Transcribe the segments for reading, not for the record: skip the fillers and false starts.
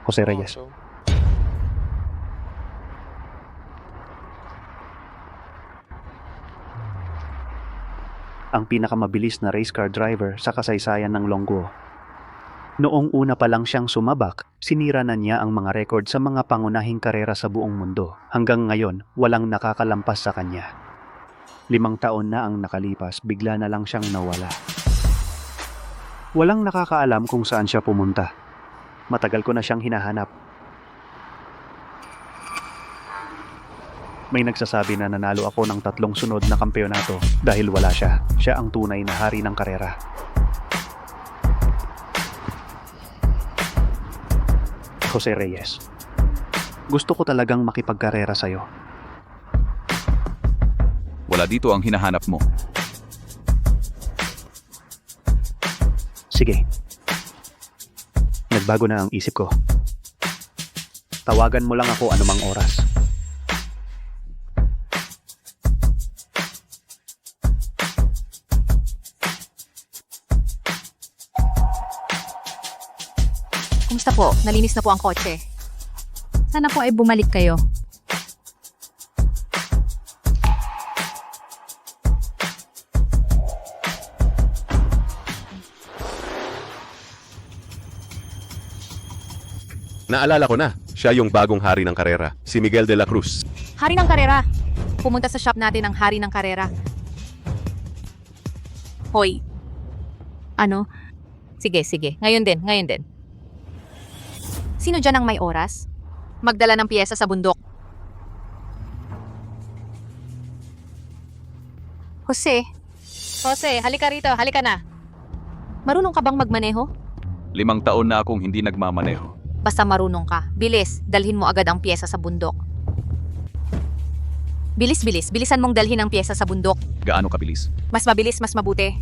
Jose Reyes. So, Ang pinakamabilis na race car driver sa kasaysayan ng Longguo. Noong una pa lang siyang sumabak, sinira na niya ang mga record sa mga pangunahing karera sa buong mundo. Hanggang ngayon, walang nakakalampas sa kanya. 5 taon na ang nakalipas, bigla na lang siyang nawala. Walang nakakaalam kung saan siya pumunta. Matagal ko na siyang hinahanap. May nagsasabi na nanalo ako ng 3 sunod na kampeonato dahil wala siya. Siya ang tunay na hari ng karera. Jose Reyes. Gusto ko talagang makipagkarera sa'yo. Wala dito ang hinahanap mo. Sige. Nagbago na ang isip ko. Tawagan mo lang ako anumang oras. Kumusta po? Nalinis na po ang kotse. Sana po ay bumalik kayo. Naalala ko na, siya yung bagong hari ng karera, si Miguel de la Cruz. Hari ng karera. Pumunta sa shop natin ang hari ng karera. Hoy. Ano? Sige. Ngayon din. Sino dyan ang may oras? Magdala ng piyesa sa bundok. Jose, halika rito. Halika na. Marunong ka bang magmaneho? 5 taon na akong hindi nagmamaneho. Basta marunong ka. Bilis, dalhin mo agad ang piyesa sa bundok. Bilis. Bilisan mong dalhin ang piyesa sa bundok. Gaano kabilis? Mas mabilis, mas mabuti.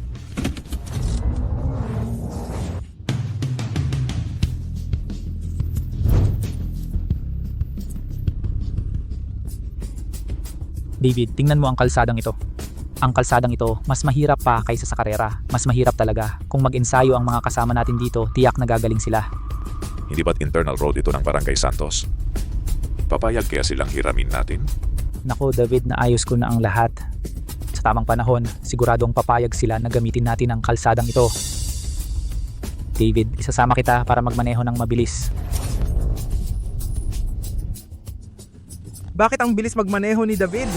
David, tingnan mo ang kalsadang ito. Ang kalsadang ito, mas mahirap pa kaysa sa karera. Mas mahirap talaga. Kung mag-ensayo ang mga kasama natin dito, tiyak na gagaling sila. Hindi ba't internal road ito ng Barangay Santos? Papayag kaya silang hiramin natin? Nako David, naayos ko na ang lahat. Sa tamang panahon, siguradong papayag sila na gamitin natin ang kalsadang ito. David, isasama kita para magmaneho ng mabilis. Bakit ang bilis magmaneho ni David?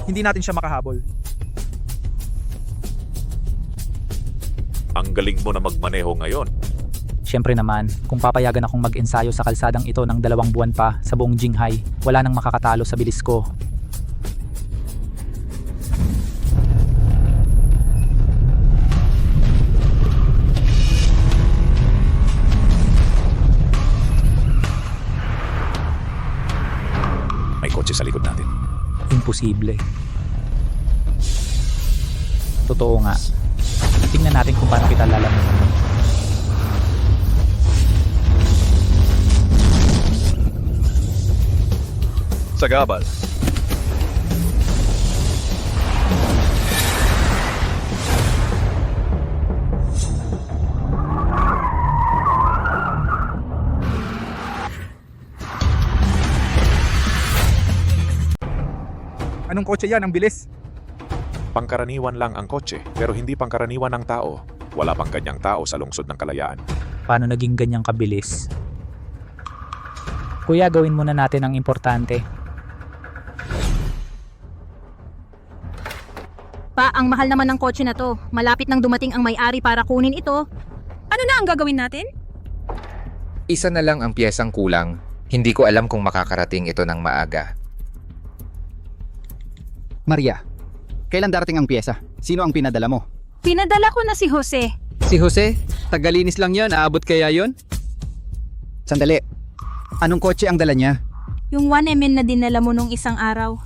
Hindi natin siya makahabol. Ang galing mo na magmaneho ngayon. Siyempre naman, kung papayagan akong mag-ensayo sa kalsadang ito ng 2 buwan pa sa buong Jinghai, wala nang makakatalo sa bilis ko. May kotse sa likod natin. Imposible. Totoo nga. Tingnan natin kung paano kita lalamunin. Sagabal. Anong kotse yan? Ang bilis. Pangkaraniwan lang ang kotse, pero hindi pangkaraniwan ng tao. Wala pang ganyang tao sa lungsod ng Kalayaan. Paano naging ganyang kabilis? Kuya, gawin muna natin ang importante. Pa, ang mahal naman ng kotse na to. Malapit nang dumating ang may-ari para kunin ito. Ano na ang gagawin natin? Isa na lang ang piyesang kulang. Hindi ko alam kung makakarating ito ng maaga. Maria, kailan darating ang piyesa? Sino ang pinadala mo? Pinadala ko na si Jose. Si Jose? Tagalinis lang yon, aabot kaya yon? Sandali. Anong kotse ang dala niya? Yung 1MN na dinala mo nung isang araw.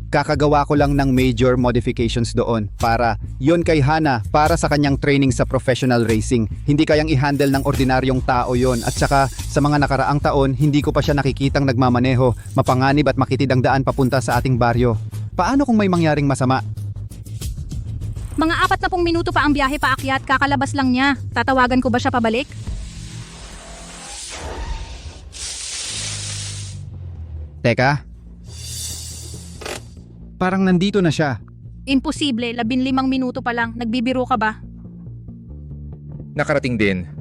Kakagawa ko lang ng major modifications doon para yon kay Hana para sa kanyang training sa professional racing. Hindi kayang i-handle ng ordinaryong tao yon at saka sa mga nakaraang taon hindi ko pa siya nakikitang nagmamaneho, mapanganib at makitid ang daan papunta sa ating baryo. Paano kung may mangyaring masama? Mga 40 minuto pa ang biyahe paakyat, kakalabas lang niya. Tatawagan ko ba siya pabalik? Teka. Parang nandito na siya. Imposible, 15 minuto pa lang. Nagbibiro ka ba? Nakarating din.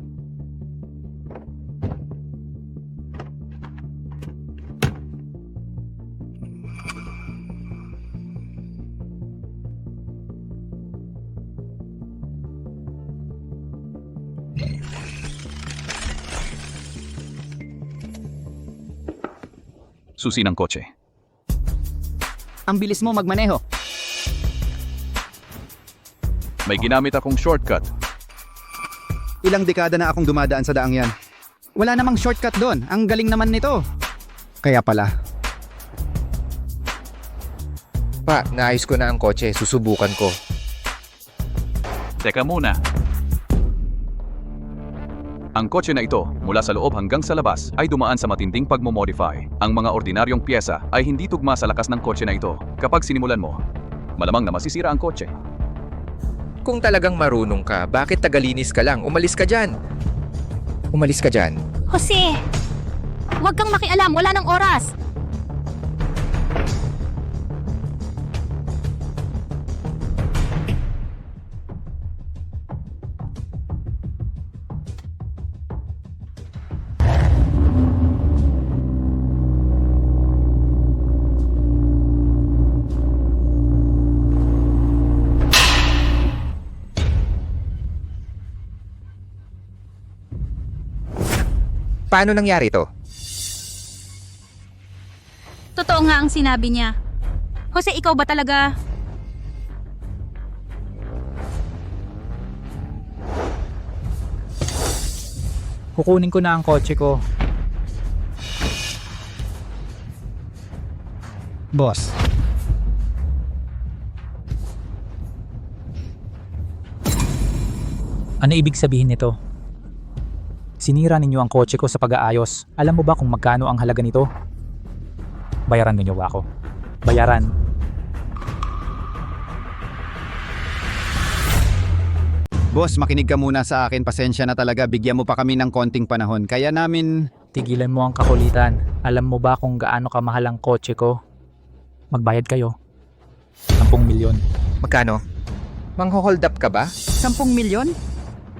Susi ng kotse. Ang bilis mo magmaneho. May ginamit akong shortcut. Ilang dekada na akong dumadaan sa daang yan. Wala namang shortcut doon. Ang galing naman nito. Kaya pala. Pa, naayos ko na ang kotse. Susubukan ko. Teka muna. Ang kotse na ito, mula sa loob hanggang sa labas, ay dumaan sa matinding pagmomodify. Ang mga ordinaryong pyesa ay hindi tugma sa lakas ng kotse na ito. Kapag sinimulan mo, malamang na masisira ang kotse. Kung talagang marunong ka, bakit tagalinis ka lang? Umalis ka dyan. Umalis ka dyan. Jose! Huwag kang makialam, wala nang oras. Paano nangyari to? Totoo nga ang sinabi niya. Jose, ikaw ba talaga? Kukunin ko na ang kotse ko. Boss. Ano ibig sabihin nito? Sinira ninyo ang kotse ko sa pag-aayos. Alam mo ba kung magkano ang halaga nito? Bayaran ninyo ba ako? Bayaran. Boss, makinig ka muna sa akin. Pasensya na talaga. Bigyan mo pa kami ng konting panahon. Kaya namin... Tigilan mo ang kakulitan. Alam mo ba kung gaano kamahal ang kotse ko? Magbayad kayo. 10 milyon. Magkano? Mangho-hold up ka ba? 10 milyon?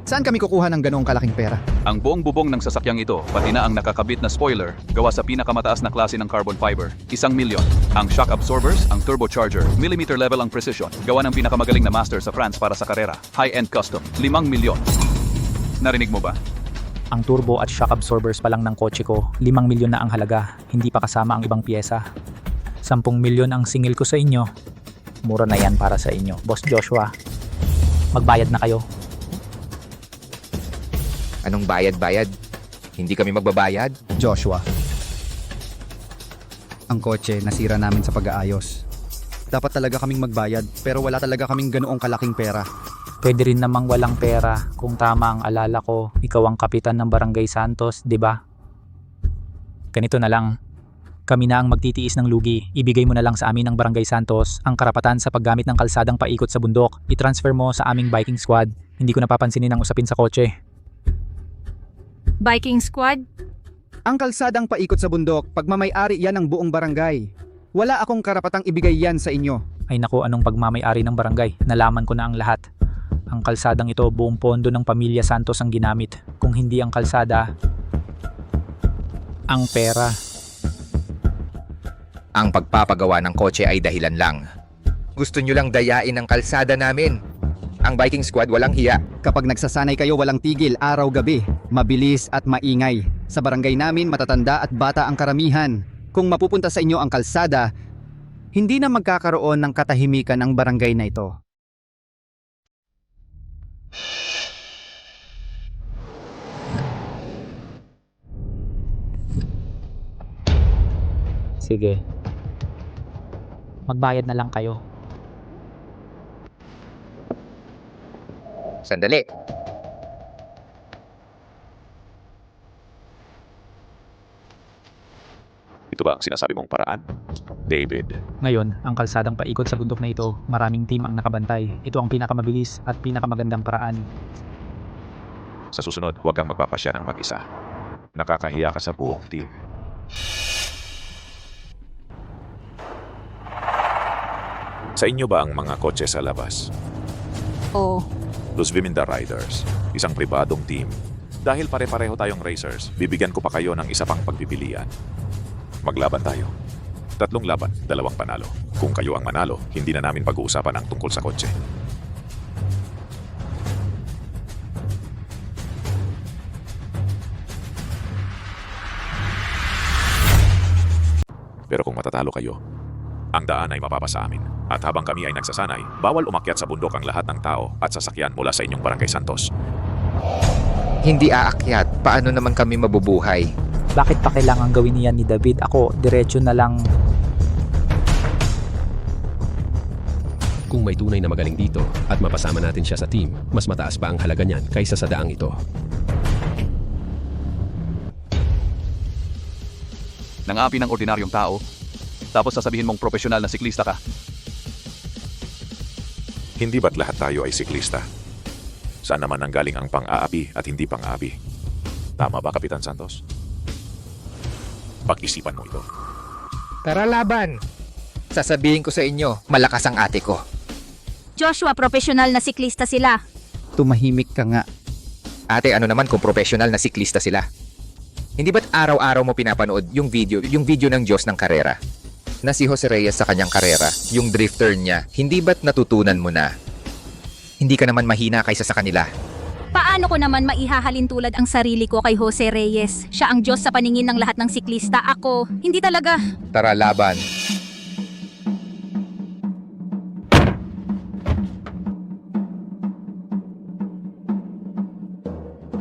Saan kami kukuha ng ganoong kalaking pera? Ang buong bubong ng sasakyang ito, pati na ang nakakabit na spoiler, gawa sa pinakamataas na klase ng carbon fiber, 1 milyon. Ang shock absorbers, ang turbocharger, millimeter level ang precision, gawa ng pinakamagaling na master sa France para sa karera, high-end custom, 5 milyon. Narinig mo ba? Ang turbo at shock absorbers pa lang ng kotse ko, 5 milyon na ang halaga, hindi pa kasama ang ibang piyesa. 10 milyon ang singil ko sa inyo. Mura na yan para sa inyo, Boss Joshua. Magbayad na kayo. Anong bayad-bayad? Hindi kami magbabayad? Joshua. Ang kotse nasira namin sa pag-aayos. Dapat talaga kaming magbayad pero wala talaga kaming ganoong kalaking pera. Pwede rin namang walang pera. Kung tama ang alala ko, ikaw ang kapitan ng Barangay Santos, di ba? Ganito na lang. Kami na ang magtitiis ng lugi. Ibigay mo na lang sa amin ng Barangay Santos ang karapatan sa paggamit ng kalsadang paikot sa bundok. I-transfer mo sa aming biking squad. Hindi ko napapansinin ang usapin sa kotse. Biking squad? Ang kalsadang paikot sa bundok, pagmamay-ari yan ng buong barangay. Wala akong karapatang ibigay yan sa inyo. Ay naku, anong pagmamay-ari ng barangay? Nalaman ko na ang lahat. Ang kalsadang ito, buong pondo ng pamilya Santos ang ginamit. Kung hindi ang kalsada, ang pera. Ang pagpapagawa ng kotse ay dahilan lang. Gusto nyo lang dayain ang kalsada namin. Ang biking squad walang hiya. Kapag nagsasanay kayo walang tigil, araw-gabi, mabilis at maingay. Sa barangay namin, matatanda at bata ang karamihan. Kung mapupunta sa inyo ang kalsada, hindi na magkakaroon ng katahimikan ang barangay na ito. Sige. Magbayad na lang kayo. Sandali. Ito ba ang sinasabi mong paraan? David, Ngayon, ang kalsadang paikot sa bundok na ito, maraming team ang nakabantay. Ito ang pinakamabilis at pinakamagandang paraan. sa susunod, huwag kang magpapasya ng mag-isa. Nakakahiya ka sa buong team. Sa inyo ba ang mga kotse sa labas? Oo. Los Viminda Riders, isang pribadong team. Dahil pare-pareho tayong racers, bibigyan ko pa kayo ng isa pang pagpipilian. Maglaban tayo. 3 laban, 2 panalo. Kung kayo ang manalo, hindi na namin pag-uusapan ang tungkol sa kotse. Pero kung matatalo kayo, ang daan ay mapapasa amin. At habang kami ay nagsasanay, bawal umakyat sa bundok ang lahat ng tao at sasakyan mula sa inyong Barangay Santos. Hindi aakyat. Paano naman kami mabubuhay? Bakit pa kailangan gawin niyan ni David? Ako, diretso na lang. Kung may tunay na magaling dito at mapasama natin siya sa team, mas mataas pa ang halaga niyan kaysa sa daang ito. Nangapi ng ordinaryong tao, tapos sasabihin mong profesional na siklista ka. Hindi ba't lahat tayo ay siklista? Saan naman ang galing ang pang-aapi at hindi pang-aapi? Tama ba, Kapitan Santos? Pag-isipan mo ito. Tara laban! Sasabihin ko sa inyo, malakas ang ate ko. Joshua, profesional na siklista sila. Tumahimik ka nga. Ate, ano naman kung professional na siklista sila? Hindi ba't araw-araw mo pinapanood yung video ng Diyos ng karera? Na si Jose Reyes sa kanyang karera, yung drifter niya, hindi ba't natutunan mo na? Hindi ka naman mahina kaysa sa kanila. Paano ko naman maihahalin tulad ang sarili ko kay Jose Reyes? Siya ang Diyos sa paningin ng lahat ng siklista. Ako, hindi talaga. Tara laban!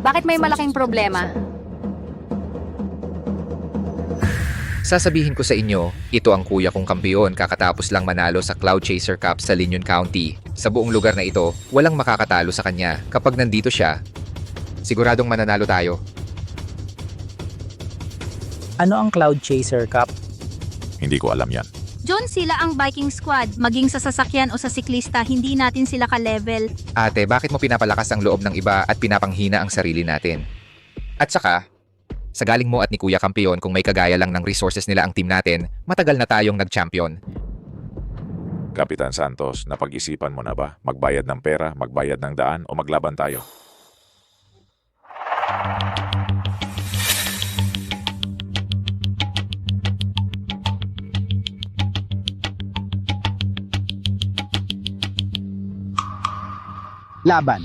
Bakit may malaking problema? Sasabihin ko sa inyo, ito ang kuya kong kampiyon kakatapos lang manalo sa Cloud Chaser Cup sa Linon County. Sa buong lugar na ito, walang makakatalo sa kanya. Kapag nandito siya, siguradong mananalo tayo. Ano ang Cloud Chaser Cup? Hindi ko alam yan. John, sila ang biking squad. Maging sa sasakyan o sa siklista, hindi natin sila ka-level. Ate, bakit mo pinapalakas ang loob ng iba at pinapanghina ang sarili natin? At saka, sa galing mo at ni Kuya Kampiyon, kung may kagaya lang ng resources nila ang team natin, matagal na tayong nag-champion. Kapitan Santos, napag-isipan mo na ba? Magbayad ng pera, magbayad ng daan, o maglaban tayo? Laban.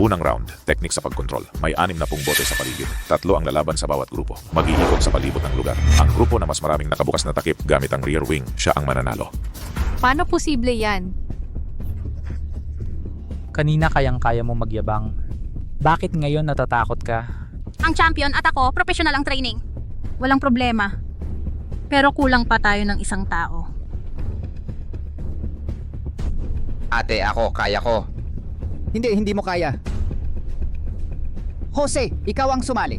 Unang round, technique sa pagkontrol. May 6 na bote sa paligid. 3 ang lalaban sa bawat grupo. Mag-iikot sa palibot ng lugar. Ang grupo na mas maraming nakabukas na takip gamit ang rear wing, siya ang mananalo. Paano posible yan? Kanina kayang-kaya mo magyabang. Bakit ngayon natatakot ka? Ang champion at ako, professional ang training. Walang problema. Pero kulang pa tayo ng isang tao. Ate, ako, kaya ko. Hindi mo kaya. Jose, ikaw ang sumali.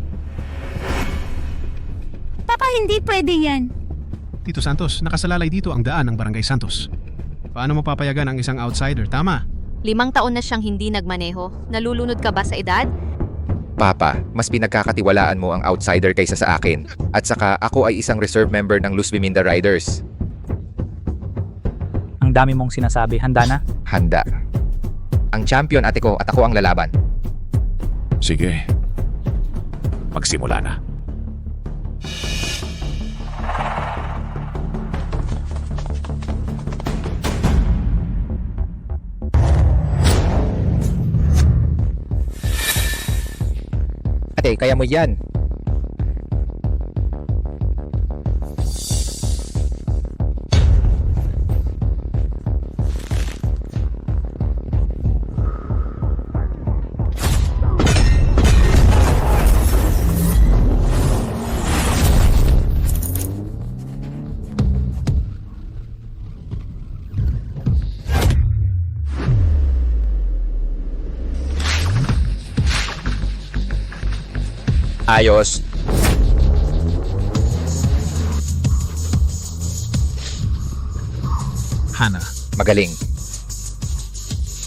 Papa, hindi pwede yan. Tito Santos, nakasalalay dito ang daan ng Barangay Santos. Paano mo papayagan ang isang outsider? Tama. 5 taon na siyang hindi nagmaneho. Nalulunod ka ba sa edad? Papa, mas pinagkakatiwalaan mo ang outsider kaysa sa akin. At saka, ako ay isang reserve member ng Los Viminda Riders. Ang dami mong sinasabi. Handa na? Handa. Ang champion ate ko at ako ang lalaban. Sige. Magsimula na. Ate, kaya mo yan. Ayos. Hana. Magaling.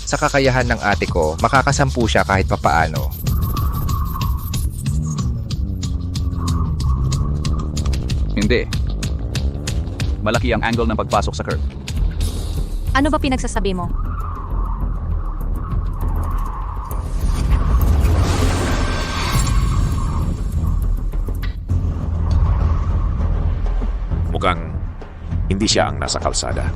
Sa kakayahan ng ate ko, makakasampu siya kahit papaano. Hindi. Malaki ang angle ng pagpasok sa curve. Ano ba pinagsasabi mo? Mukhang hindi siya ang nasa kalsada.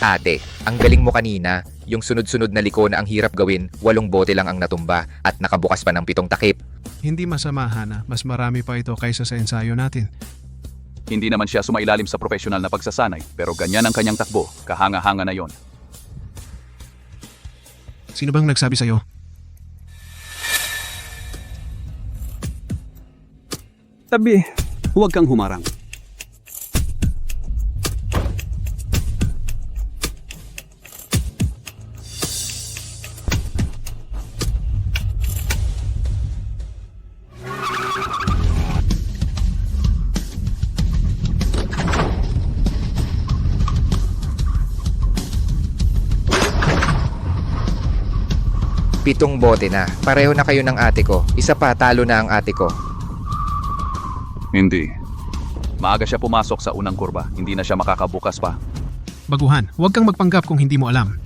Ate, ang galing mo kanina. Yung sunod-sunod na liko na ang hirap gawin, 8 bote lang ang natumba at nakabukas pa ng 7 takip. Hindi masama, Hana. Mas marami pa ito kaysa sa ensayo natin. Hindi naman siya sumailalim sa profesional na pagsasanay, pero ganyan ang kanyang takbo, kahanga-hanga na yon. Sino bang nagsabi sa'yo? Tabi. Huwag kang humarang. Pitong bote na. Pareho na kayo ng ate ko. Isa pa, talo na ang ate ko. Hindi. Maaga siya pumasok sa unang kurba, hindi na siya makakabukas pa. Baguhan, huwag kang magpanggap kung hindi mo alam.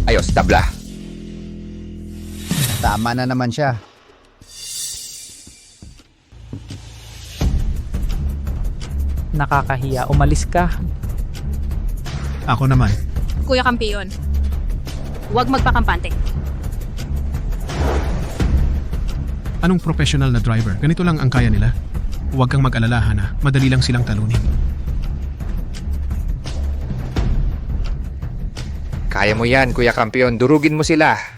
Ayos, tabla. Tama na naman siya. Nakakahiya, umalis ka. Ako naman. Kuya Kampiyon, huwag magpakampante. Anong professional na driver? Ganito lang ang kaya nila. Huwag kang mag-alala, Hana. Madali lang silang talunin. Kaya mo yan, Kuya Kampiyon. Durugin mo sila.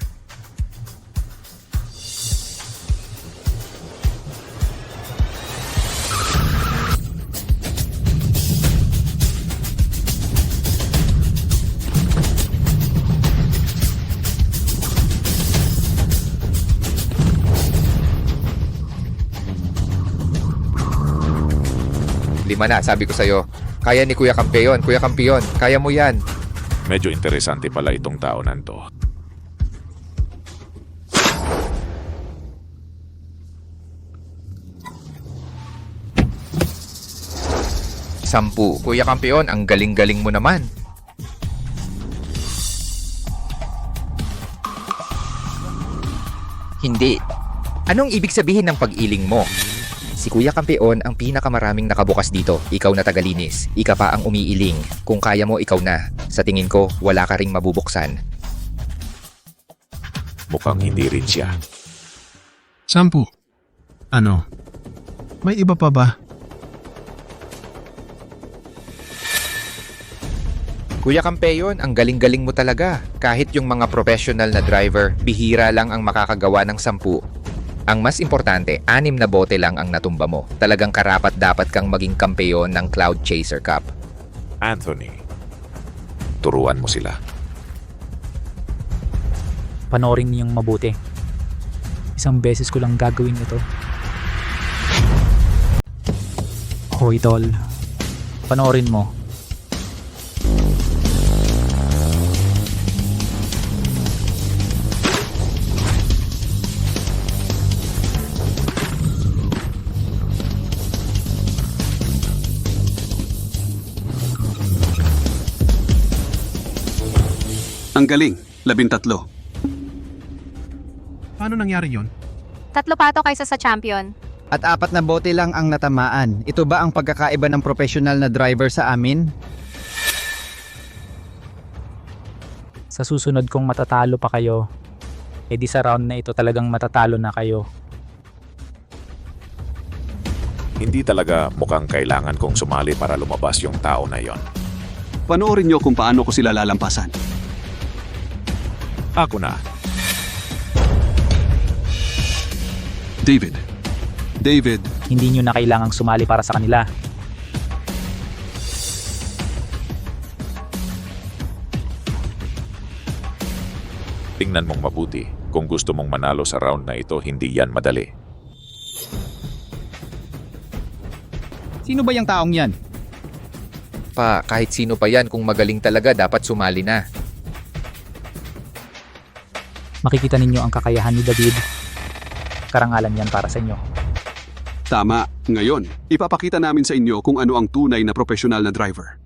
Lima na, sabi ko sa'yo. Kaya ni Kuya Kampiyon. Kuya Kampiyon, kaya mo yan. Medyo interesante pala itong taonan to. Sampu. Kuya Kampiyon, ang galing-galing mo naman. Hindi. Anong ibig sabihin ng pag-iling mo? Si Kuya Kampiyon ang pinakamaraming nakabukas dito. Ikaw na tagalinis. Ika pa ang umiiling. Kung kaya mo, ikaw na. Sa tingin ko, wala ka ring mabubuksan. Mukhang hindi rin siya. Sampu. Ano? May iba pa ba? Kuya Kampiyon, ang galing-galing mo talaga. Kahit yung mga professional na driver, bihira lang ang makakagawa ng 10. Ang mas importante, 6 na bote lang ang natumba mo. Talagang karapat-dapat kang maging kampeyon ng Cloud Chaser Cup. Anthony, turuan mo sila. Panoorin niyong mabuti. Isang beses ko lang gagawin ito. Hoy, tol. Panoorin mo. Ang galing, 13. Paano nangyari yon? 3 pato kaysa sa champion. At 4 na bote lang ang natamaan. Ito ba ang pagkakaiba ng professional na driver sa amin? Sa susunod kong matatalo pa kayo, edi sa round na ito talagang matatalo na kayo. Hindi talaga mukhang kailangan kong sumali para lumabas yung tao na yon. Panoorin niyo kung paano ko sila lalampasan. Ako na. David, Hindi nyo na kailangang sumali para sa kanila. Tingnan mong mabuti. Kung gusto mong manalo sa round na ito, hindi yan madali. Sino ba yung taong yan? Kahit sino pa yan, kung magaling talaga, dapat sumali na. Makikita ninyo ang kakayahan ni David. Karangalan yan para sa inyo. Tama. Ngayon, ipapakita namin sa inyo kung ano ang tunay na profesional na driver.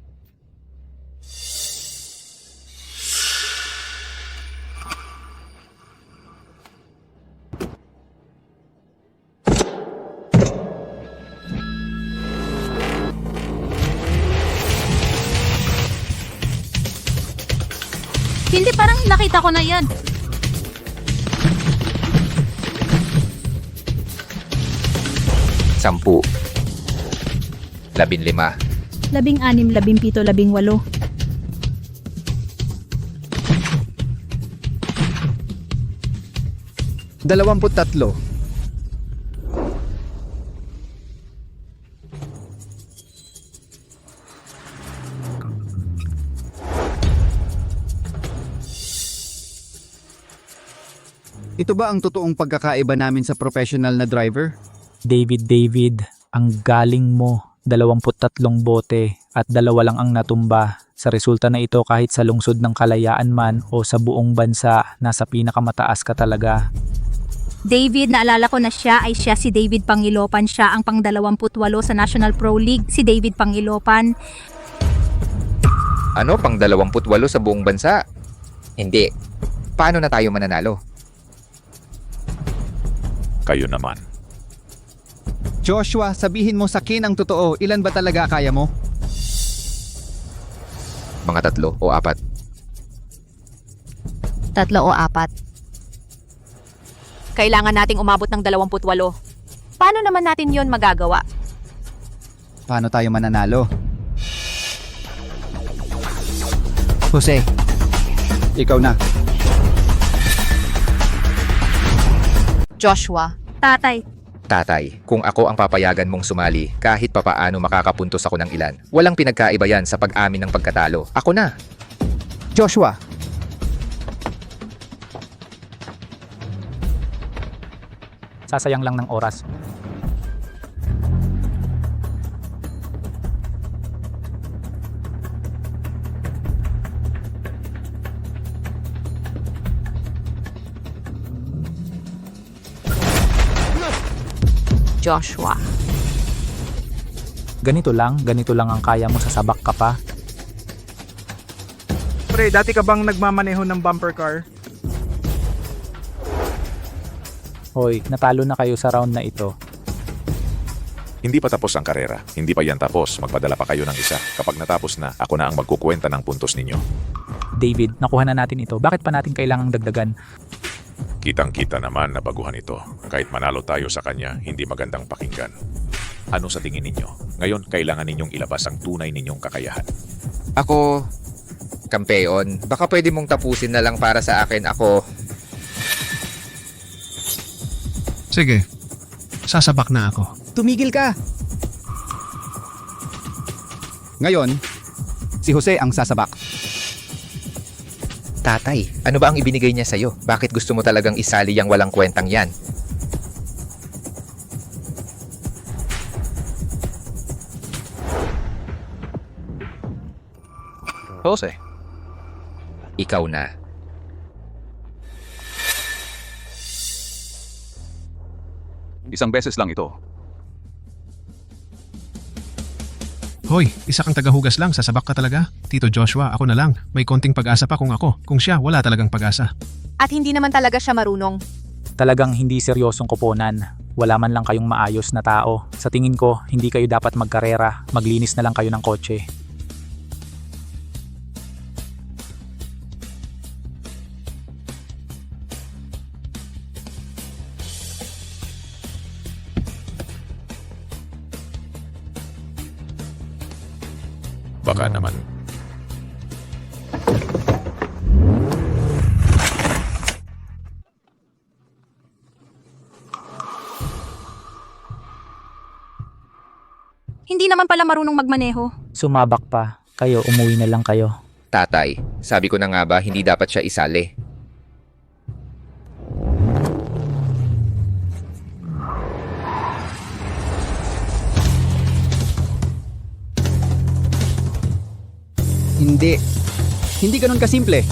Hindi, parang nakita ko na yan. Sampu. 15. 16, 17, 18. 23. Ito ba ang totoong pagkakaiba namin sa professional na driver? David, ang galing mo. 23 bote at 2 lang ang natumba. Sa resulta na ito, kahit sa lungsod ng Kalayaan man o sa buong bansa, nasa pinakamataas ka talaga. David, naalala ko na siya si David Pangilopan. Siya ang pang-28 sa National Pro League. Si David Pangilopan. Ano, pang 28 sa buong bansa? Hindi. Paano na tayo mananalo? Kayo naman. Joshua, sabihin mo sa akin ang totoo. Ilan ba talaga kaya mo? Mga 3 o 4. 3 o 4. Kailangan nating umabot ng 28. Paano naman natin yon magagawa? Paano tayo mananalo? Jose, ikaw na. Joshua, Tatay, kung ako ang papayagan mong sumali, kahit papaano makakapuntos ako ng ilan. Walang pinagkaiba yan sa pag-amin ng pagkatalo. Ako na. Joshua, Sasayang lang ng oras. Joshua. Ganito lang ang kaya mo, sasabak ka pa. Pre, dati ka bang nagmamaneho ng bumper car? Hoy, natalo na kayo sa round na ito. Hindi pa tapos ang karera. Hindi pa yan tapos. Magpadala pa kayo ng isa. Kapag natapos na, ako na ang magkukwenta ng puntos ninyo. David, nakuha na natin ito. Bakit pa natin kailangang dagdagan? Kitang-kita naman na baguhan ito. Kahit manalo tayo sa kanya, hindi magandang pakinggan. Ano sa tingin ninyo? Ngayon, kailangan ninyong ilabas ang tunay ninyong kakayahan. Ako, kampeon. Baka pwede mong tapusin na lang para sa akin. Ako, Sige, sasabak na ako. tumigil ka! Ngayon, si Jose ang sasabak. tatay, ano ba ang ibinigay niya sa'yo? Bakit gusto mo talagang isali yang walang kwentang yan? Jose, Ikaw na. isang beses lang ito. Hoy, isa kang tagahugas lang, sasabak ka talaga? Tito Joshua, ako na lang. May konting pag-asa pa kung ako. Kung siya, wala talagang pag-asa. At hindi naman talaga siya marunong. Talagang hindi seryosong koponan. Wala man lang kayong maayos na tao. Sa tingin ko, hindi kayo dapat magkarera. Maglinis na lang kayo ng kotse. Baka naman. Hindi naman pala marunong magmaneho. Sumabak pa. Kayo, umuwi na lang kayo. Tatay, sabi ko na nga ba, hindi dapat siya isali. Hindi. Hindi ganun kasimple.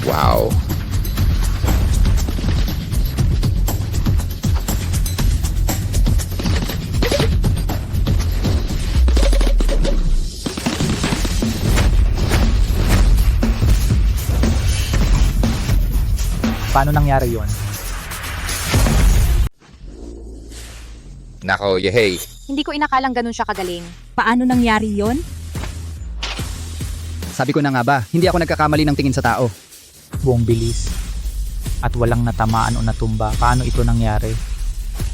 Wow. Paano nangyari yon? Nako, yehey. Hindi ko inakalang ganun siya kagaling. Paano nangyari yon? Sabi ko na nga ba, hindi ako nagkakamali ng tingin sa tao. Buong bilis. At walang natamaan o natumba. Paano ito nangyari?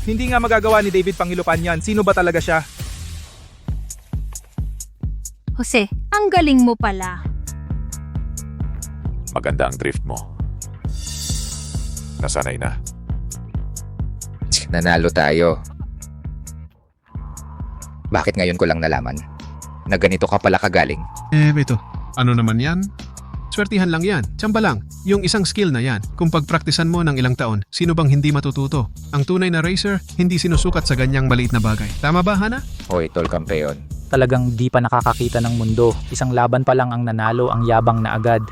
Hindi nga magagawa ni David Pangilupan yan. Sino ba talaga siya? Jose, ang galing mo pala. Maganda ang drift mo. Nasanay na. Nanalo tayo. Bakit ngayon ko lang nalaman na ganito ka pala kagaling? Ito. Ano naman yan? Swertihan lang yan. Tsamba lang. Yung isang skill na yan, kung pagpraktisan mo ng ilang taon, sino bang hindi matututo? Ang tunay na racer, hindi sinusukat sa ganyang maliit na bagay. Tama ba, Hana? Hoy, tol kampeon. Talagang di pa nakakakita ng mundo. Isang laban pa lang ang nanalo, ang yabang na agad.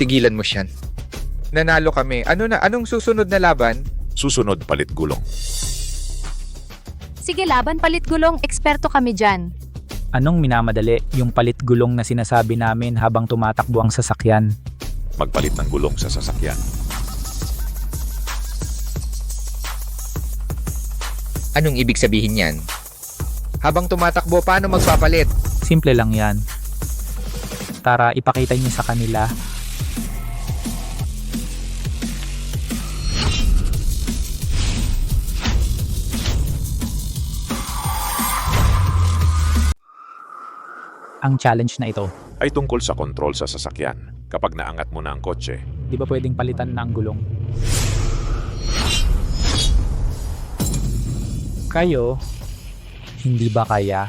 Tigilan mo siyan. Nanalo kami. Anong susunod na laban? Susunod palit gulong. Sige, laban palit gulong, eksperto kami dyan. Anong minamadali? Yung palit gulong na sinasabi namin habang tumatakbo ang sasakyan. Magpalit ng gulong sa sasakyan. Anong ibig sabihin yan? Habang tumatakbo, paano magpapalit? Simple lang yan. Tara, ipakita niyo sa kanila. Ang challenge na ito, Ay tungkol sa kontrol sa sasakyan. Kapag naangat mo na ang kotse, di ba pwedeng palitan na ang gulong? Kayo, hindi ba kaya?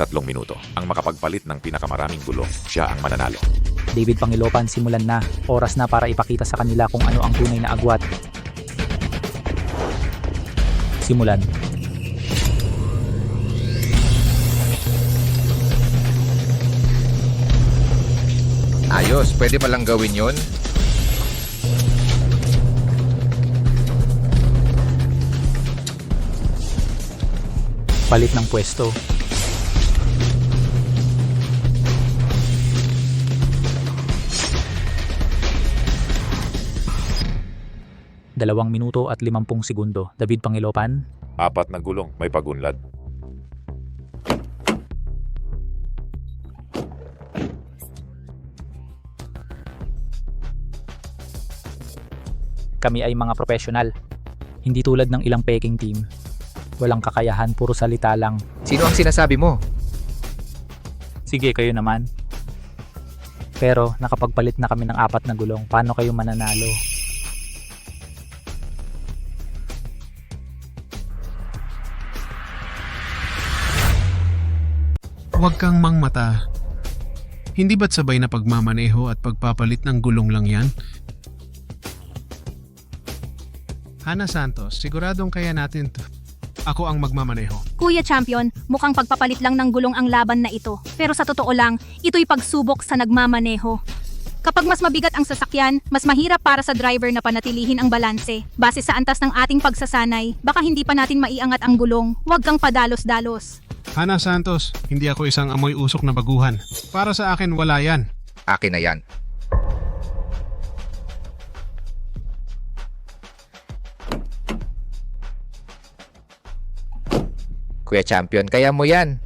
3 minuto. Ang makapagpalit ng pinakamaraming gulong, siya ang mananalo. David Pangilopan, simulan na. Oras na para ipakita sa kanila kung ano ang tunay na agwat. Simulan. Ayos, pwede ba lang gawin yun? Palit ng pwesto. Dalawang minuto at 50 segundo. David Pangilopan. 4 na gulong, may pagunlad. Kami ay mga profesional. Hindi tulad ng ilang peking team. Walang kakayahan, puro salita lang. Sino ang sinasabi mo? Sige, kayo naman. Pero nakapagpalit na kami ng 4 na gulong. Paano kayo mananalo? Huwag kang mangmata. Hindi ba't sabay na pagmamaneho at pagpapalit ng gulong lang yan? Hana Santos, siguradong kaya natin to. Ako ang magmamaneho. Kuya Champion, mukhang pagpapalit lang ng gulong ang laban na ito. Pero sa totoo lang, ito'y pagsubok sa nagmamaneho. Kapag mas mabigat ang sasakyan, mas mahirap para sa driver na panatilihin ang balanse. Base sa antas ng ating pagsasanay, baka hindi pa natin maiangat ang gulong. Huwag kang padalos-dalos. Hana Santos, hindi ako isang amoy usok na baguhan. Para sa akin, wala yan. Akin na yan. Kuya Champion, kaya mo yan.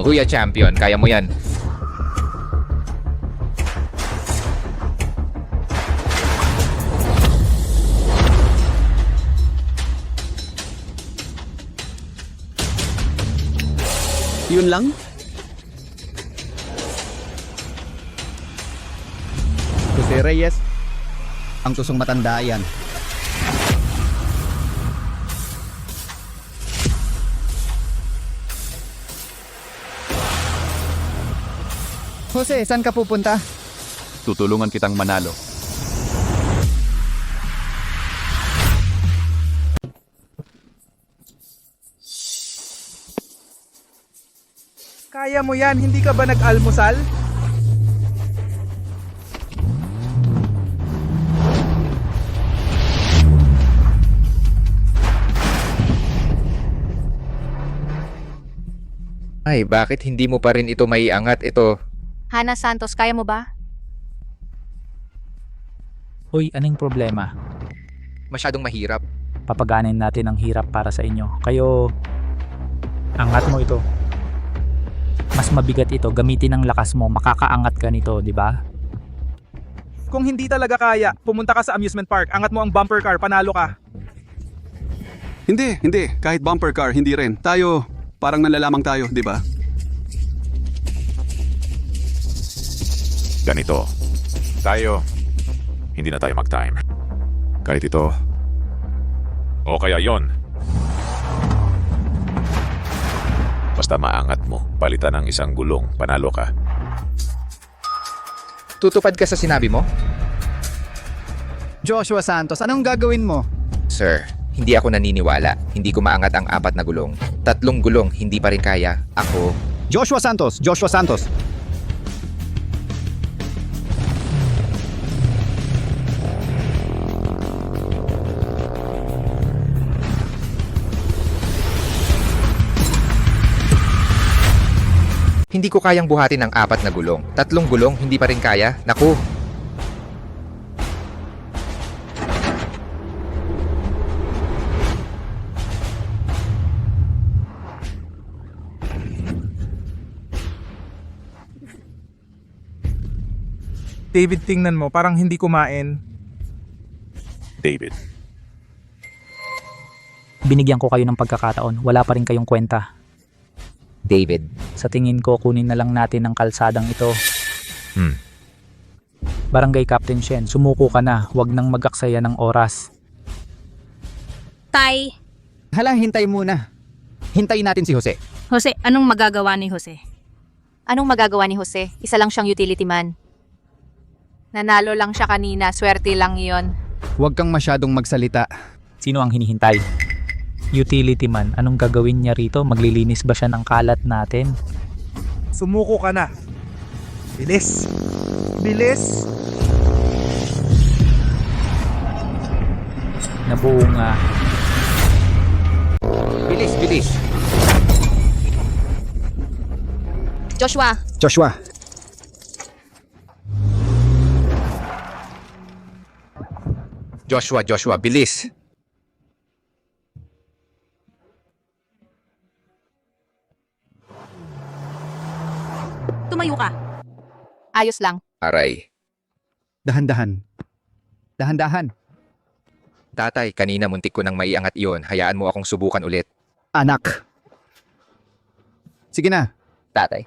Kuya Champion, kaya mo yan. Yun lang? Jose Reyes, ang tusong matanda yan. Jose, saan ka pupunta? Tutulungan kitang manalo. Kaya mo yan, hindi ka ba nag-almusal? Ay, bakit hindi mo pa rin ito maiangat ito? Hana Santos, kaya mo ba? Uy, anong problema? Masyadong mahirap. Papaganin natin ang hirap para sa inyo. Kayo, angat mo ito. Mas mabigat ito, gamitin ang lakas mo, makakaangat ka nito, di ba? Kung hindi talaga kaya, pumunta ka sa amusement park, angat mo ang bumper car, panalo ka. Hindi. Kahit bumper car, hindi rin. Tayo, parang nalalamang tayo, di ba? Ganito. Tayo, hindi na tayo mag-time. Kahit ito, o kaya yon. Basta maangat mo, palitan ng isang gulong, panalo ka. Tutupad ka sa sinabi mo? Joshua Santos, anong gagawin mo? Sir, hindi ako naniniwala. Hindi ko maangat ang 4 na gulong. 3 gulong, hindi pa rin kaya. Ako, Joshua Santos. hindi ko kayang buhatin ang 4 na gulong. 3 gulong, hindi pa rin kaya. Naku, David, tingnan mo, parang hindi kumain. David, Binigyan ko kayo ng pagkakataon, wala pa rin kayong kwenta. David. Sa tingin ko, kunin na lang natin ang kalsadang ito. Barangay Captain Shen, sumuko ka na, huwag nang mag-aksaya ng oras. Tay, Hala, hintay muna. Hintayin natin si Jose. Jose, anong magagawa ni Jose? Anong magagawa ni Jose? Isa lang siyang utility man. Nanalo lang siya kanina, swerte lang iyon. Huwag kang masyadong magsalita. Sino ang hinihintay? Utility man, anong gagawin niya rito? Maglilinis ba siya ng kalat natin? Sumuko ka na. Bilis. Bilis. Nabuo nga. Bilis, bilis. Joshua, Joshua, bilis. Tumayo ka. ayos lang. Aray. Dahan-dahan. Tatay, kanina muntik ko nang maiangat iyon. Hayaan mo akong subukan ulit. Anak. Sige na. Tatay.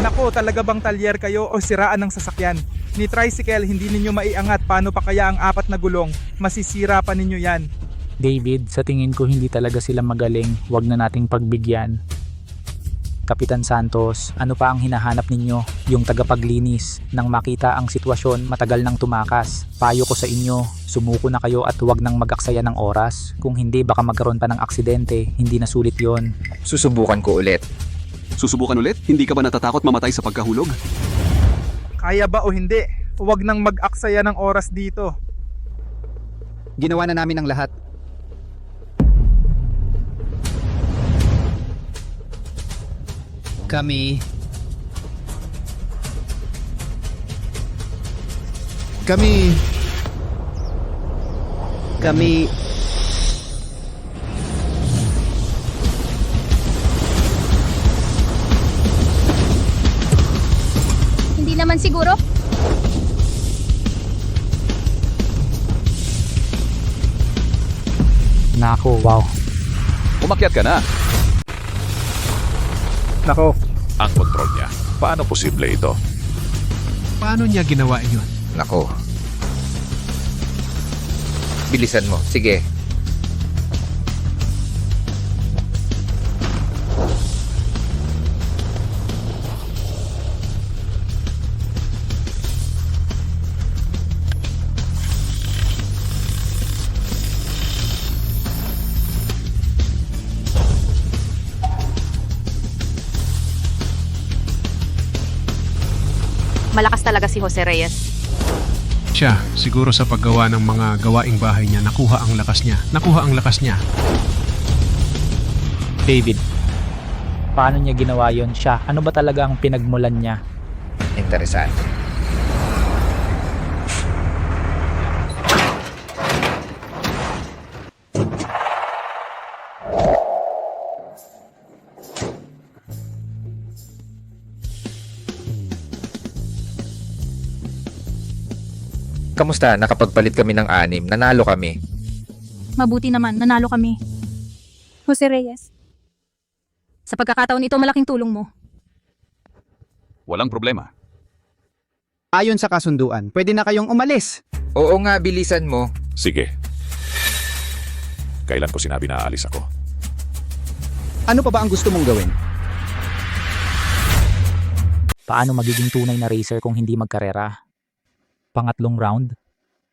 Nako, talaga bang talyer kayo o siraan ng sasakyan? Ni tricycle, hindi ninyo maiangat. Paano pa kaya ang 4 na gulong? Masisira pa ninyo yan. David, sa tingin ko hindi talaga sila magaling. Huwag na nating pagbigyan. Kapitan Santos, ano pa ang hinahanap ninyo? Yung tagapaglinis. Nang makita ang sitwasyon, matagal nang tumakas. Payo ko sa inyo, sumuko na kayo at huwag nang mag-aksaya ng oras. Kung hindi, baka magkaroon pa ng aksidente. Hindi na sulit yon. Susubukan ko ulit. Susubukan ulit? Hindi ka ba natatakot mamatay sa pagkahulog? Kaya ba o hindi? Huwag nang mag-aksaya ng oras dito. Ginawa na namin ang lahat. Kami Hindi naman siguro. Nako, wow. Umakyat ka na. Nako, Ang kontrol niya. Paano posible ito? paano niya ginawa yun? Nako. Bilisan mo. Sige. Malakas talaga si Jose Reyes. Siya, siguro sa paggawa ng mga gawaing bahay niya, nakuha ang lakas niya. Nakuha ang lakas niya. David, paano niya ginawa yon siya? Ano ba talaga ang pinagmulan niya? Interesante. Kamusta? Nakapagpalit kami ng 6. Nanalo kami. Mabuti naman, nanalo kami. Jose Reyes. Sa pagkakataon ito, malaking tulong mo. Walang problema. Ayon sa kasunduan, pwede na kayong umalis. Oo nga, bilisan mo. Sige. Kailan ko sinabi na aalis ako? Ano pa ba ang gusto mong gawin? Paano magiging tunay na racer kung hindi magkarera? Pangatlong round?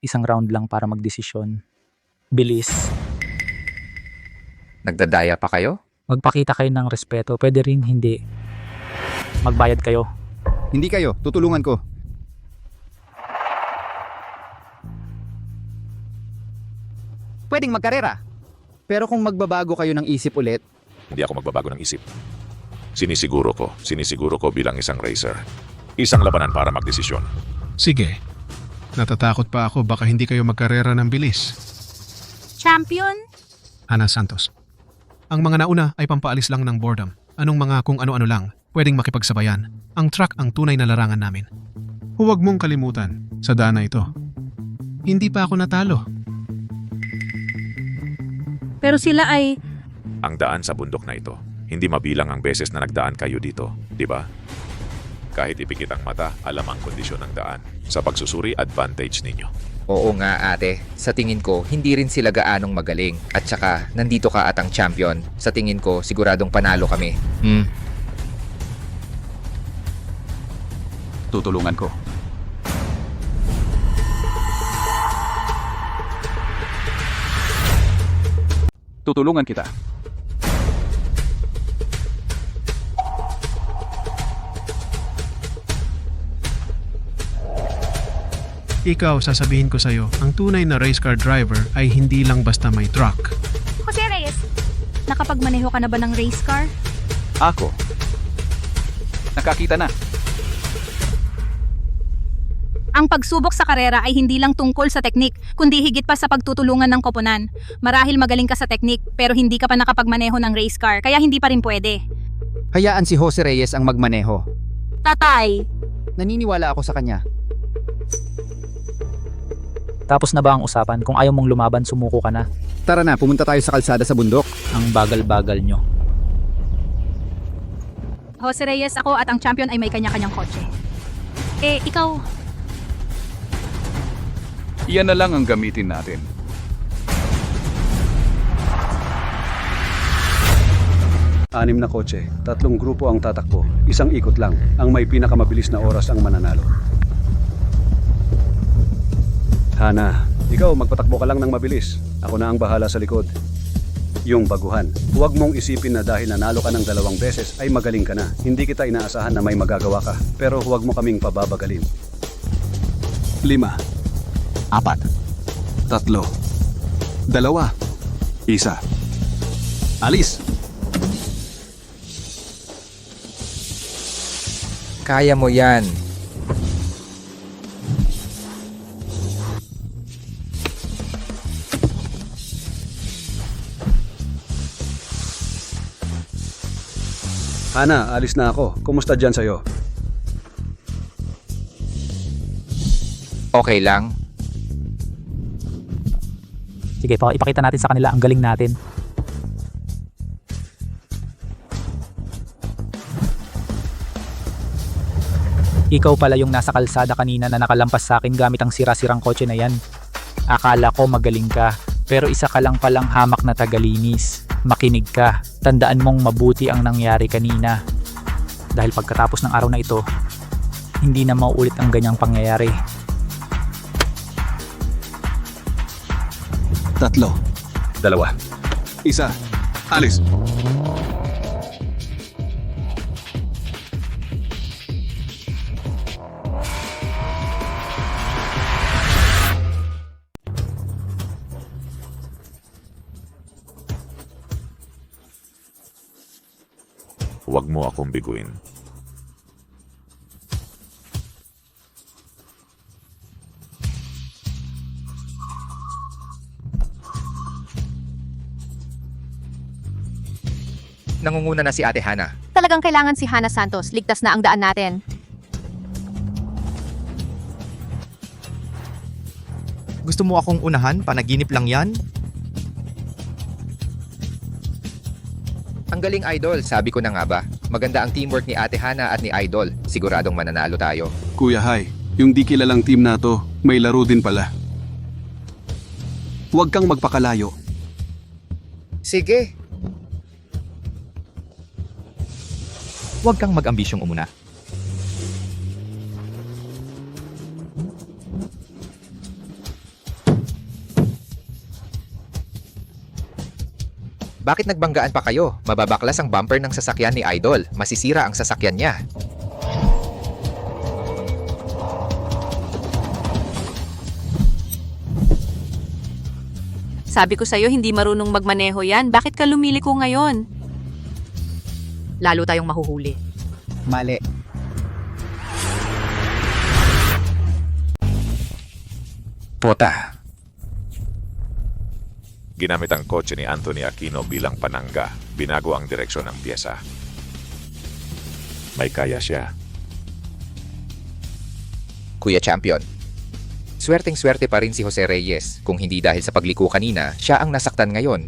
1 round lang para magdesisyon. Bilis. Nagdadaya pa kayo? Magpakita kayo ng respeto. Pwede rin hindi. Magbayad kayo. Hindi kayo, tutulungan ko. Pwedeng magkarera. Pero kung magbabago kayo ng isip ulit, Hindi ako magbabago ng isip. Sinisiguro ko bilang isang racer. Isang labanan para magdesisyon. Sige. Natatakot pa ako baka hindi kayo magkarera ng bilis. Champion? Hana Santos. Ang mga nauna ay pampaalis lang ng boredom. Anong mga kung ano-ano lang, pwedeng makipagsabayan. Ang track ang tunay na larangan namin. Huwag mong kalimutan, sa daan na ito. Hindi pa ako natalo. Pero sila ay... Ang daan sa bundok na ito, hindi mabilang ang beses na nagdaan kayo dito, di ba? Kahit ipikit ang mata, alam ang kondisyon ng daan. Sa pagsusuri, advantage ninyo. Oo nga ate. Sa tingin ko, hindi rin sila gaanong magaling. At saka, nandito ka at ang champion. Sa tingin ko, siguradong panalo kami. Tutulungan ko. Tutulungan kita. Ikaw, sasabihin ko sa'yo, ang tunay na race car driver ay hindi lang basta may truck. Jose Reyes, nakapagmaneho ka na ba ng race car? Ako. Nakakita na. Ang pagsubok sa karera ay hindi lang tungkol sa teknik, kundi higit pa sa pagtutulungan ng koponan. Marahil magaling ka sa teknik, pero hindi ka pa nakapagmaneho ng race car, kaya hindi pa rin pwede. hayaan si Jose Reyes ang magmaneho. Tatay! Naniniwala ako sa kanya. Tapos na ba ang usapan? Kung ayaw mong lumaban, sumuko ka na. Tara na, pumunta tayo sa kalsada sa bundok. Ang bagal-bagal nyo. Jose Reyes, ako at ang champion ay may kanya-kanyang kotse. Ikaw, Iyan na lang ang gamitin natin. Anim na kotse, 3 grupo ang tatakbo. Isang ikot lang. Ang may pinakamabilis na oras ang mananalo. Hana, ikaw magpatakbo ka lang ng mabilis. Ako na ang bahala sa likod. Yung baguhan. Huwag mong isipin na dahil nanalo ka ng 2 beses ay magaling ka na. Hindi kita inaasahan na may magagawa ka. Pero huwag mo kaming pababagalin. 5, 4, 3, 2, 1. Alis! Kaya mo yan. Hana, alis na ako. Kumusta dyan sa'yo? Okay lang. Sige, ipakita natin sa kanila ang galing natin. Ikaw pala yung nasa kalsada kanina na nakalampas sa akin gamit ang sira-sirang kotse na yan. Akala ko magaling ka, pero isa ka lang palang hamak na tagalinis. Makinig ka, tandaan mong mabuti ang nangyari kanina. Dahil pagkatapos ng araw na ito, hindi na mauulit ang ganyang pangyayari. 3, 2, 1. Alis. Huwag mo akong biguin. Nangunguna na si Ate Hana. Talagang kailangan si Hana Santos. Ligtas na ang daan natin. Gusto mo akong unahan? Panaginip lang yan? Ang galing, Idol. Sabi ko na nga ba, maganda ang teamwork ni Ate Hana at ni Idol. Siguradong mananalo tayo. Kuya Hai, yung di kilalang team na to, may laro din pala. Huwag kang magpakalayo. Sige. Huwag kang mag-ambisyong umuna. Bakit nagbanggaan pa kayo? Mababaklas ang bumper ng sasakyan ni Idol. Masisira ang sasakyan niya. Sabi ko sa'yo, hindi marunong magmaneho yan. Bakit ka lumiliko ngayon? Lalo tayong mahuhuli. Mali. Pota. Ginamit ang kotse ni Anthony Aquino bilang panangga. Binago ang direksyon ng pyesa. May kaya siya. Kuya Champion. Swerteng-swerte pa rin si Jose Reyes. Kung hindi dahil sa pagliko kanina, siya ang nasaktan ngayon.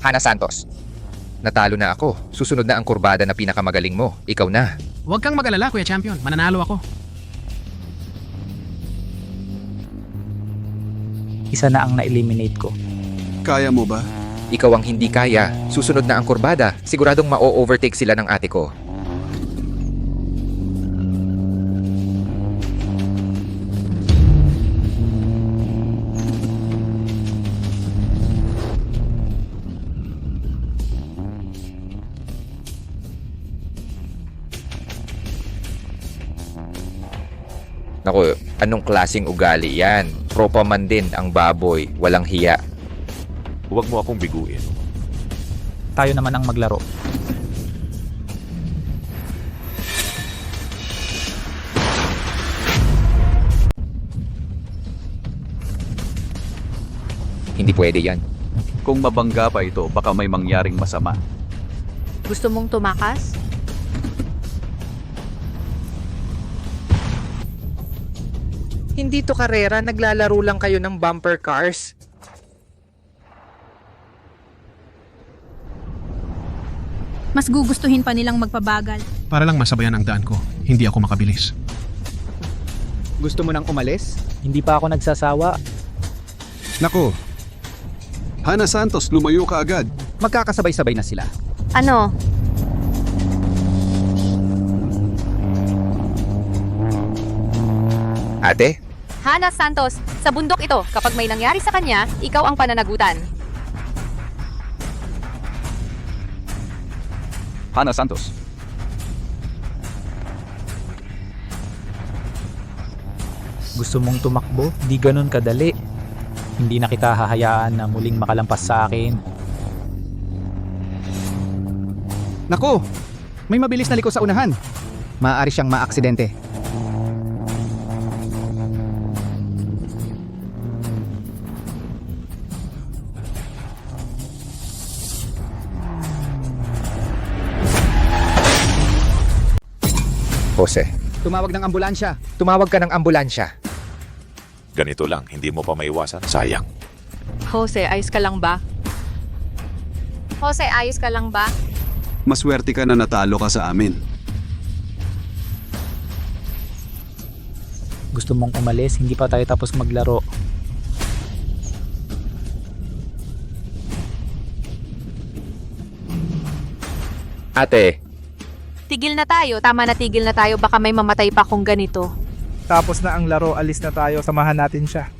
Hana Santos. Natalo na ako. Susunod na ang kurbada na pinakamagaling mo. Ikaw na. Huwag kang mag-alala, Kuya Champion. Mananalo ako. Isa na ang na-eliminate ko. Kaya mo ba? Ikaw ang hindi kaya. Susunod na ang kurbada. Siguradong ma-overtake sila ng ate ko. Naku, anong klaseng ugali yan? Tropa man din ang baboy, walang hiya. Huwag mo akong biguin. Tayo naman ang maglaro. Hindi pwede yan. Kung mabangga pa ito, baka may mangyaring masama. Gusto mong tumakas? Hindi to karera, naglalaro lang kayo ng bumper cars. Mas gugustuhin pa nilang magpabagal. Para lang masabayan ang daan ko, hindi ako makabilis. Gusto mo nang umalis? Hindi pa ako nagsasawa. Nako. Hana Santos, lumayo ka agad. Magkakasabay-sabay na sila. Ano? Ate? Hana Santos, sa bundok ito, kapag may nangyari sa kanya, ikaw ang pananagutan. Hana Santos. Gusto mong tumakbo? Di ganun kadali. Hindi na kita hahayaan na muling makalampas sa akin. Naku! May mabilis na liko sa unahan. Maaari siyang maaksidente. Jose, Tumawag ng ambulansya. Tumawag ka ng ambulansya. Ganito lang, hindi mo pa maiwasan. Sayang. Jose, ayos ka lang ba? Jose, ayos ka lang ba? Maswerte ka na natalo ka sa amin. Gusto mong umalis, hindi pa tayo tapos maglaro. Ate, Tigil na tayo, tama na tigil na tayo, baka may mamatay pa kung ganito. Tapos na ang laro, alis na tayo, samahan natin siya.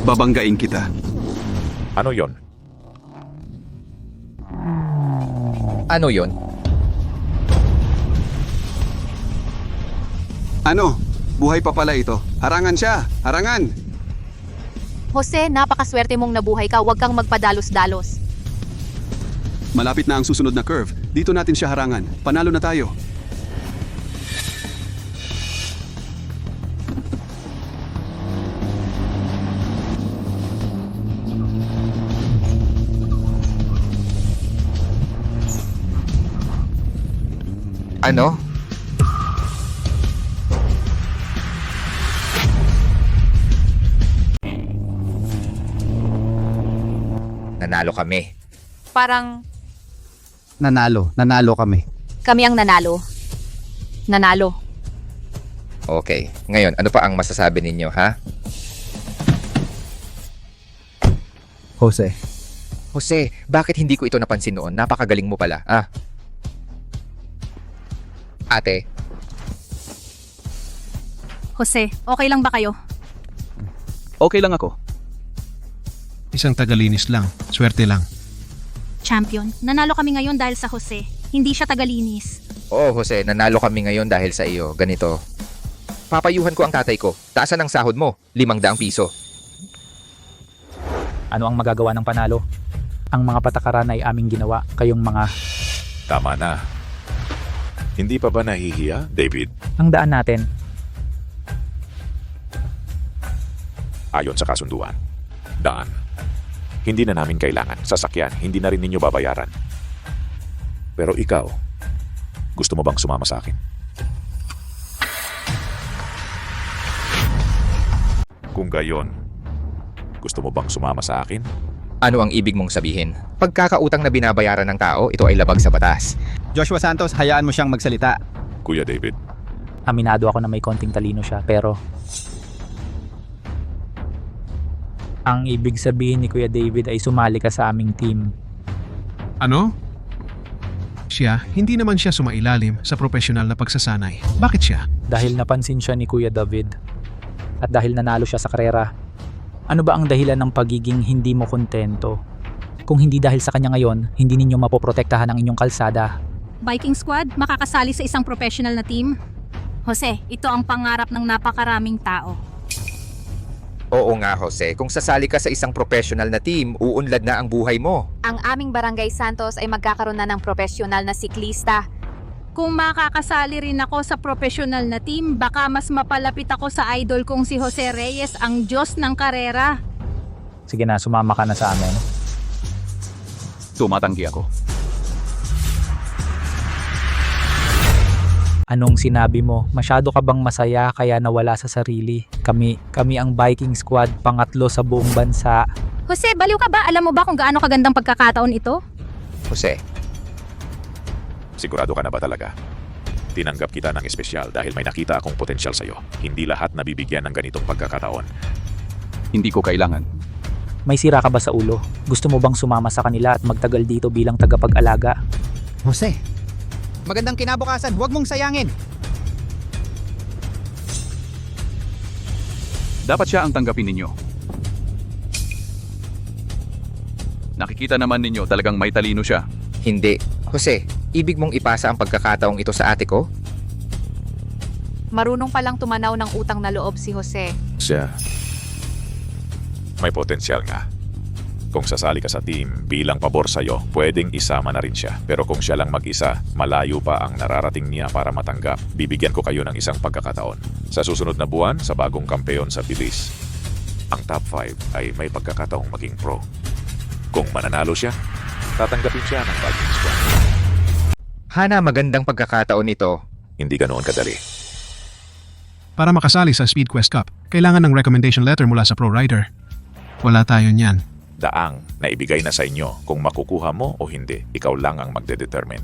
Babanggain kita. Ano yon? ano yon? Ano? Buhay pa pala ito. Harangan siya! Harangan! Jose, napakaswerte mong nabuhay ka, huwag kang magpadalos-dalos. Malapit na ang susunod na curve. Dito natin siya harangan. Panalo na tayo. Ano? Nanalo kami. Parang Nanalo kami. kami ang nanalo. Nanalo. Okay. Ngayon, ano pa ang masasabi ninyo, ha? Jose, Jose, bakit hindi ko ito napansin noon? Napakagaling mo pala, ah. Ate, Jose, okay lang ba kayo? Okay lang ako. Isang tagalinis lang. Swerte lang. Champion, nanalo kami ngayon dahil sa Jose. Hindi siya tagalinis. oo Jose, nanalo kami ngayon dahil sa iyo. Ganito. Papayuhan ko ang tatay ko. Taasan ang sahod mo, 500 piso. Ano ang magagawa ng panalo? Ang mga patakaran ay aming ginawa. Kayong mga... Tama na. Hindi pa ba nahihiya, David? Ang daan natin. Ayon sa kasunduan. Daan. Hindi na namin kailangan. Sasakyan, hindi na rin ninyo babayaran. Pero ikaw, gusto mo bang sumama sa akin? Kung gayon, gusto mo bang sumama sa akin? Ano ang ibig mong sabihin? Pagkakautang na binabayaran ng tao, ito ay labag sa batas. Joshua Santos, hayaan mo siyang magsalita. Kuya David, Aminado ako na may konting talino siya, pero... Ang ibig sabihin ni Kuya David ay sumali ka sa aming team. Ano? Siya, hindi naman siya sumailalim sa profesional na pagsasanay. Bakit siya? Dahil napansin siya ni Kuya David. At dahil nanalo siya sa karera. Ano ba ang dahilan ng pagiging hindi mo kontento? Kung hindi dahil sa kanya ngayon, hindi ninyo mapoprotektahan ang inyong kalsada. Viking Squad, makakasali sa isang professional na team? Jose, ito ang pangarap ng napakaraming tao. Oo nga, Jose. Kung sasali ka sa isang professional na team, uunlad na ang buhay mo. Ang aming Barangay Santos ay magkakaroon na ng profesional na siklista. Kung makakasali rin ako sa professional na team, baka mas mapalapit ako sa idol kong si Jose Reyes, ang Diyos ng karera. Sige na, sumama ka na sa amin. Tumatanggi ako. Anong sinabi mo? Masyado ka bang masaya kaya nawala sa sarili? Kami ang Viking Squad, pangatlo sa buong bansa. Jose, baliw ka ba? Alam mo ba kung gaano kagandang pagkakataon ito? Jose, sigurado ka na ba talaga? Tinanggap kita ng espesyal dahil may nakita akong potensyal sa'yo. Hindi lahat nabibigyan ng ganitong pagkakataon. Hindi ko kailangan. May sira ka ba sa ulo? Gusto mo bang sumama sa kanila at magtagal dito bilang tagapag-alaga? Jose, magandang kinabukasan. Huwag mong sayangin. Dapat siya ang tanggapin ninyo. Nakikita naman ninyo talagang may talino siya. hindi. Jose, ibig mong ipasa ang pagkakataong ito sa ate ko? Marunong palang tumanaw ng utang na loob si Jose. Siya, may potensyal nga. Kung sasali ka sa team bilang pabor sa'yo, pwedeng isama na rin siya. Pero kung siya lang mag-isa, malayo pa ang nararating niya para matanggap. Bibigyan ko kayo ng isang pagkakataon. Sa susunod na buwan, sa bagong kampeon sa bilis. ang top 5 ay may pagkakataong maging pro. Kung mananalo siya, tatanggapin siya ng Viking Squad. Hana, magandang pagkakataon ito. Hindi ganoon kadali. Para makasali sa Speed Quest Cup, kailangan ng recommendation letter mula sa pro rider. Wala tayo niyan. Daang na ibigay na sa inyo kung makukuha mo o hindi. Ikaw lang ang magdedetermine.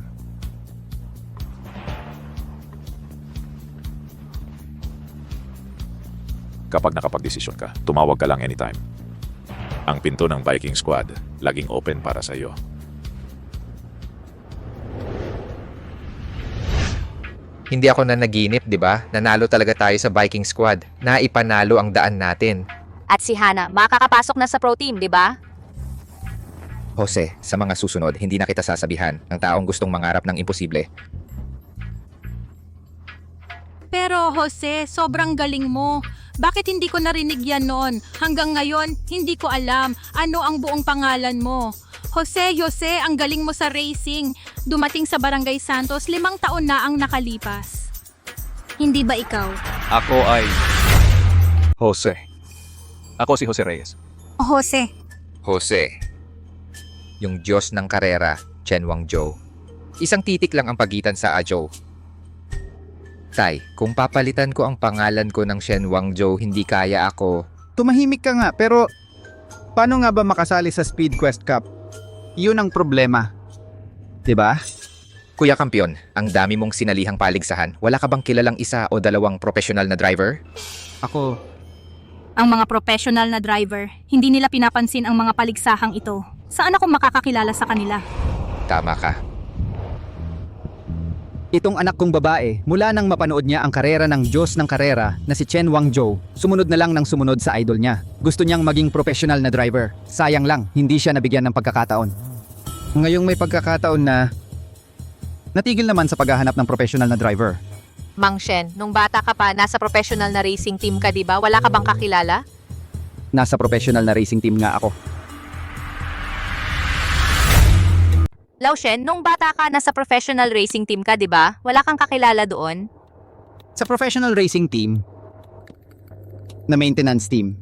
Kapag nakapagdesisyon ka, tumawag ka lang anytime. Ang pinto ng Viking Squad laging open para sa iyo. Hindi ako nanaginip, di ba? Nanalo talaga tayo sa Viking Squad. Naipanalo ang daan natin. At si Hana, makakapasok na sa pro team, di ba? Jose, sa mga susunod, hindi na kita sasabihan ng taong gustong mangarap ng imposible. Pero Jose, sobrang galing mo. Bakit hindi ko narinig yan noon? Hanggang ngayon, hindi ko alam ano ang buong pangalan mo. Jose, ang galing mo sa racing. Dumating sa Barangay Santos, 5 taon na ang nakalipas. Hindi ba ikaw? Ako ay... Jose. Ako si Jose Reyes. Jose. Jose, yung Diyos ng karera, Chen Wangzhou. Isang titik lang ang pagitan sa Azhou. Tay, kung papalitan ko ang pangalan ko ng Shen Wangzhou, hindi kaya ako. Tumahimik ka nga, pero paano nga ba makasali sa Speed Quest Cup? Yun ang problema. 'Di ba? Kuya Kampiyon, ang dami mong sinalihang paligsahan. Wala ka bang kilalang isa o dalawang profesional na driver? Ako, Ang mga professional na driver, hindi nila pinapansin ang mga paligsahang ito. Saan ako makakakilala sa kanila? Tama ka. itong anak kong babae, mula nang mapanood niya ang karera ng Diyos ng karera na si Chen Wangzhou, sumunod na lang ng sumunod sa idol niya. Gusto niyang maging professional na driver. Sayang lang, hindi siya nabigyan ng pagkakataon. Ngayong may pagkakataon na natigil naman sa paghahanap ng professional na driver. Mang Shen, nung bata ka pa, nasa professional na racing team ka, di ba? Wala ka bang kakilala? Nasa professional na racing team nga ako. Lao Shen, nung bata ka, nasa professional racing team ka, di ba? Wala kang kakilala doon? Sa professional racing team, na maintenance team,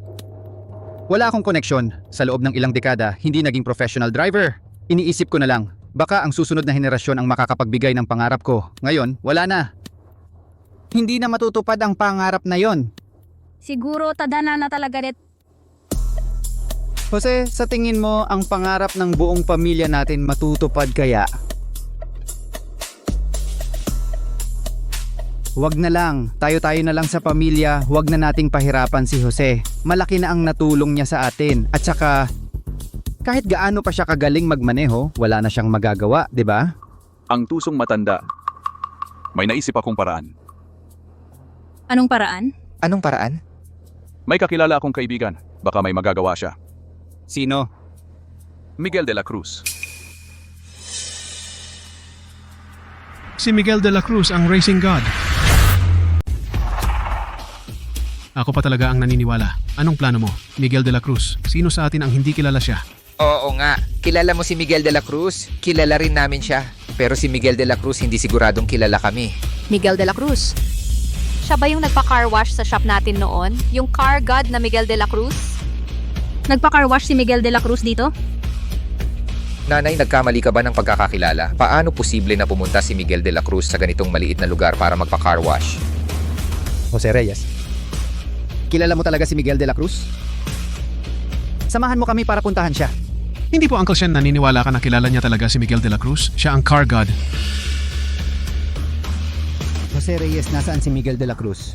wala akong koneksyon. Sa loob ng ilang dekada, hindi naging professional driver. Iniisip ko na lang, baka ang susunod na henerasyon ang makakapagbigay ng pangarap ko. Ngayon, wala na. Hindi na matutupad ang pangarap na yon. Siguro tadhana na talaga rin. Jose, sa tingin mo ang pangarap ng buong pamilya natin matutupad kaya? Huwag na lang, tayo-tayo na lang sa pamilya, huwag na nating pahirapan si Jose. Malaki na ang natulong niya sa atin. At saka, kahit gaano pa siya kagaling magmaneho, wala na siyang magagawa, di ba? Ang tusong matanda. May naisip akong paraan. Anong paraan? Anong paraan? May kakilala akong kaibigan. Baka may magagawa siya. Sino? Miguel de la Cruz. Si Miguel de la Cruz ang racing god. Ako pa talaga ang naniniwala. Anong plano mo, Miguel de la Cruz? Sino sa atin ang hindi kilala siya? Oo nga, kilala mo si Miguel de la Cruz? Kilala rin namin siya. Pero si Miguel de la Cruz hindi siguradong kilala kami. Miguel de la Cruz. Siya ba yung nagpa-car wash sa shop natin noon? Yung car god na Miguel de la Cruz? Nagpa-car wash si Miguel de la Cruz dito? Nanay, nagkamali ka ba ng pagkakakilala? Paano posible na pumunta si Miguel de la Cruz sa ganitong maliit na lugar para magpa-car wash? Jose Reyes. Kilala mo talaga si Miguel de la Cruz? Samahan mo kami para puntahan siya. Hindi po, Uncle Shen, naniniwala ka na kilala niya talaga si Miguel de la Cruz? Siya ang car god. Jose Reyes, nasaan si Miguel de la Cruz?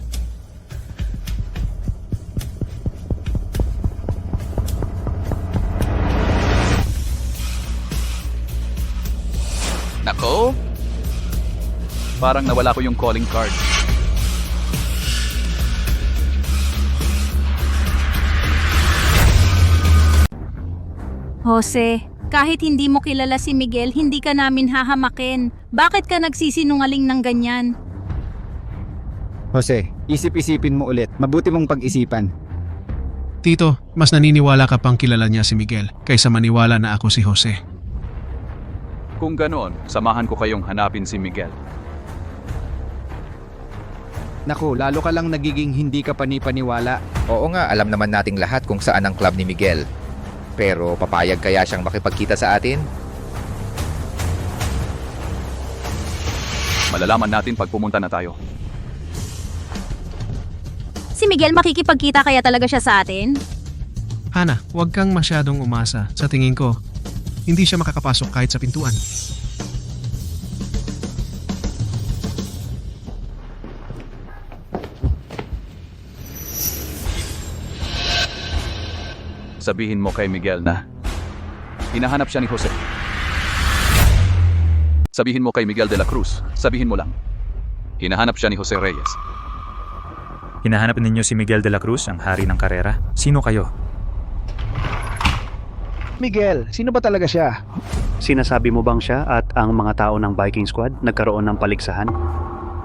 Nako? Parang nawala ko yung calling card. Jose, kahit hindi mo kilala si Miguel, hindi ka namin hahamakin. Bakit ka nagsisinungaling ng ganyan? Jose, isip-isipin mo ulit. Mabuti mong pag-isipan. Tito, mas naniniwala ka pang kilala niya si Miguel kaysa maniwala na ako si Jose. Kung ganoon, samahan ko kayong hanapin si Miguel. Naku, lalo ka lang nagiging hindi ka panipaniwala. Oo nga, alam naman nating lahat kung saan ang club ni Miguel. Pero papayag kaya siyang makipagkita sa atin? Malalaman natin pag pumunta na tayo. Si Miguel makikipagkita kaya talaga siya sa atin? Hana, huwag kang masyadong umasa. Sa tingin ko, hindi siya makakapasok kahit sa pintuan. Sabihin mo kay Miguel na hinahanap siya ni Jose. Sabihin mo kay Miguel de la Cruz. Sabihin mo lang. Hinahanap siya ni Jose Reyes. Hinahanap ninyo si Miguel de la Cruz, ang hari ng karera? Sino kayo? Miguel, sino ba talaga siya? Sinasabi mo bang siya at ang mga tao ng Viking Squad nagkaroon ng paligsahan?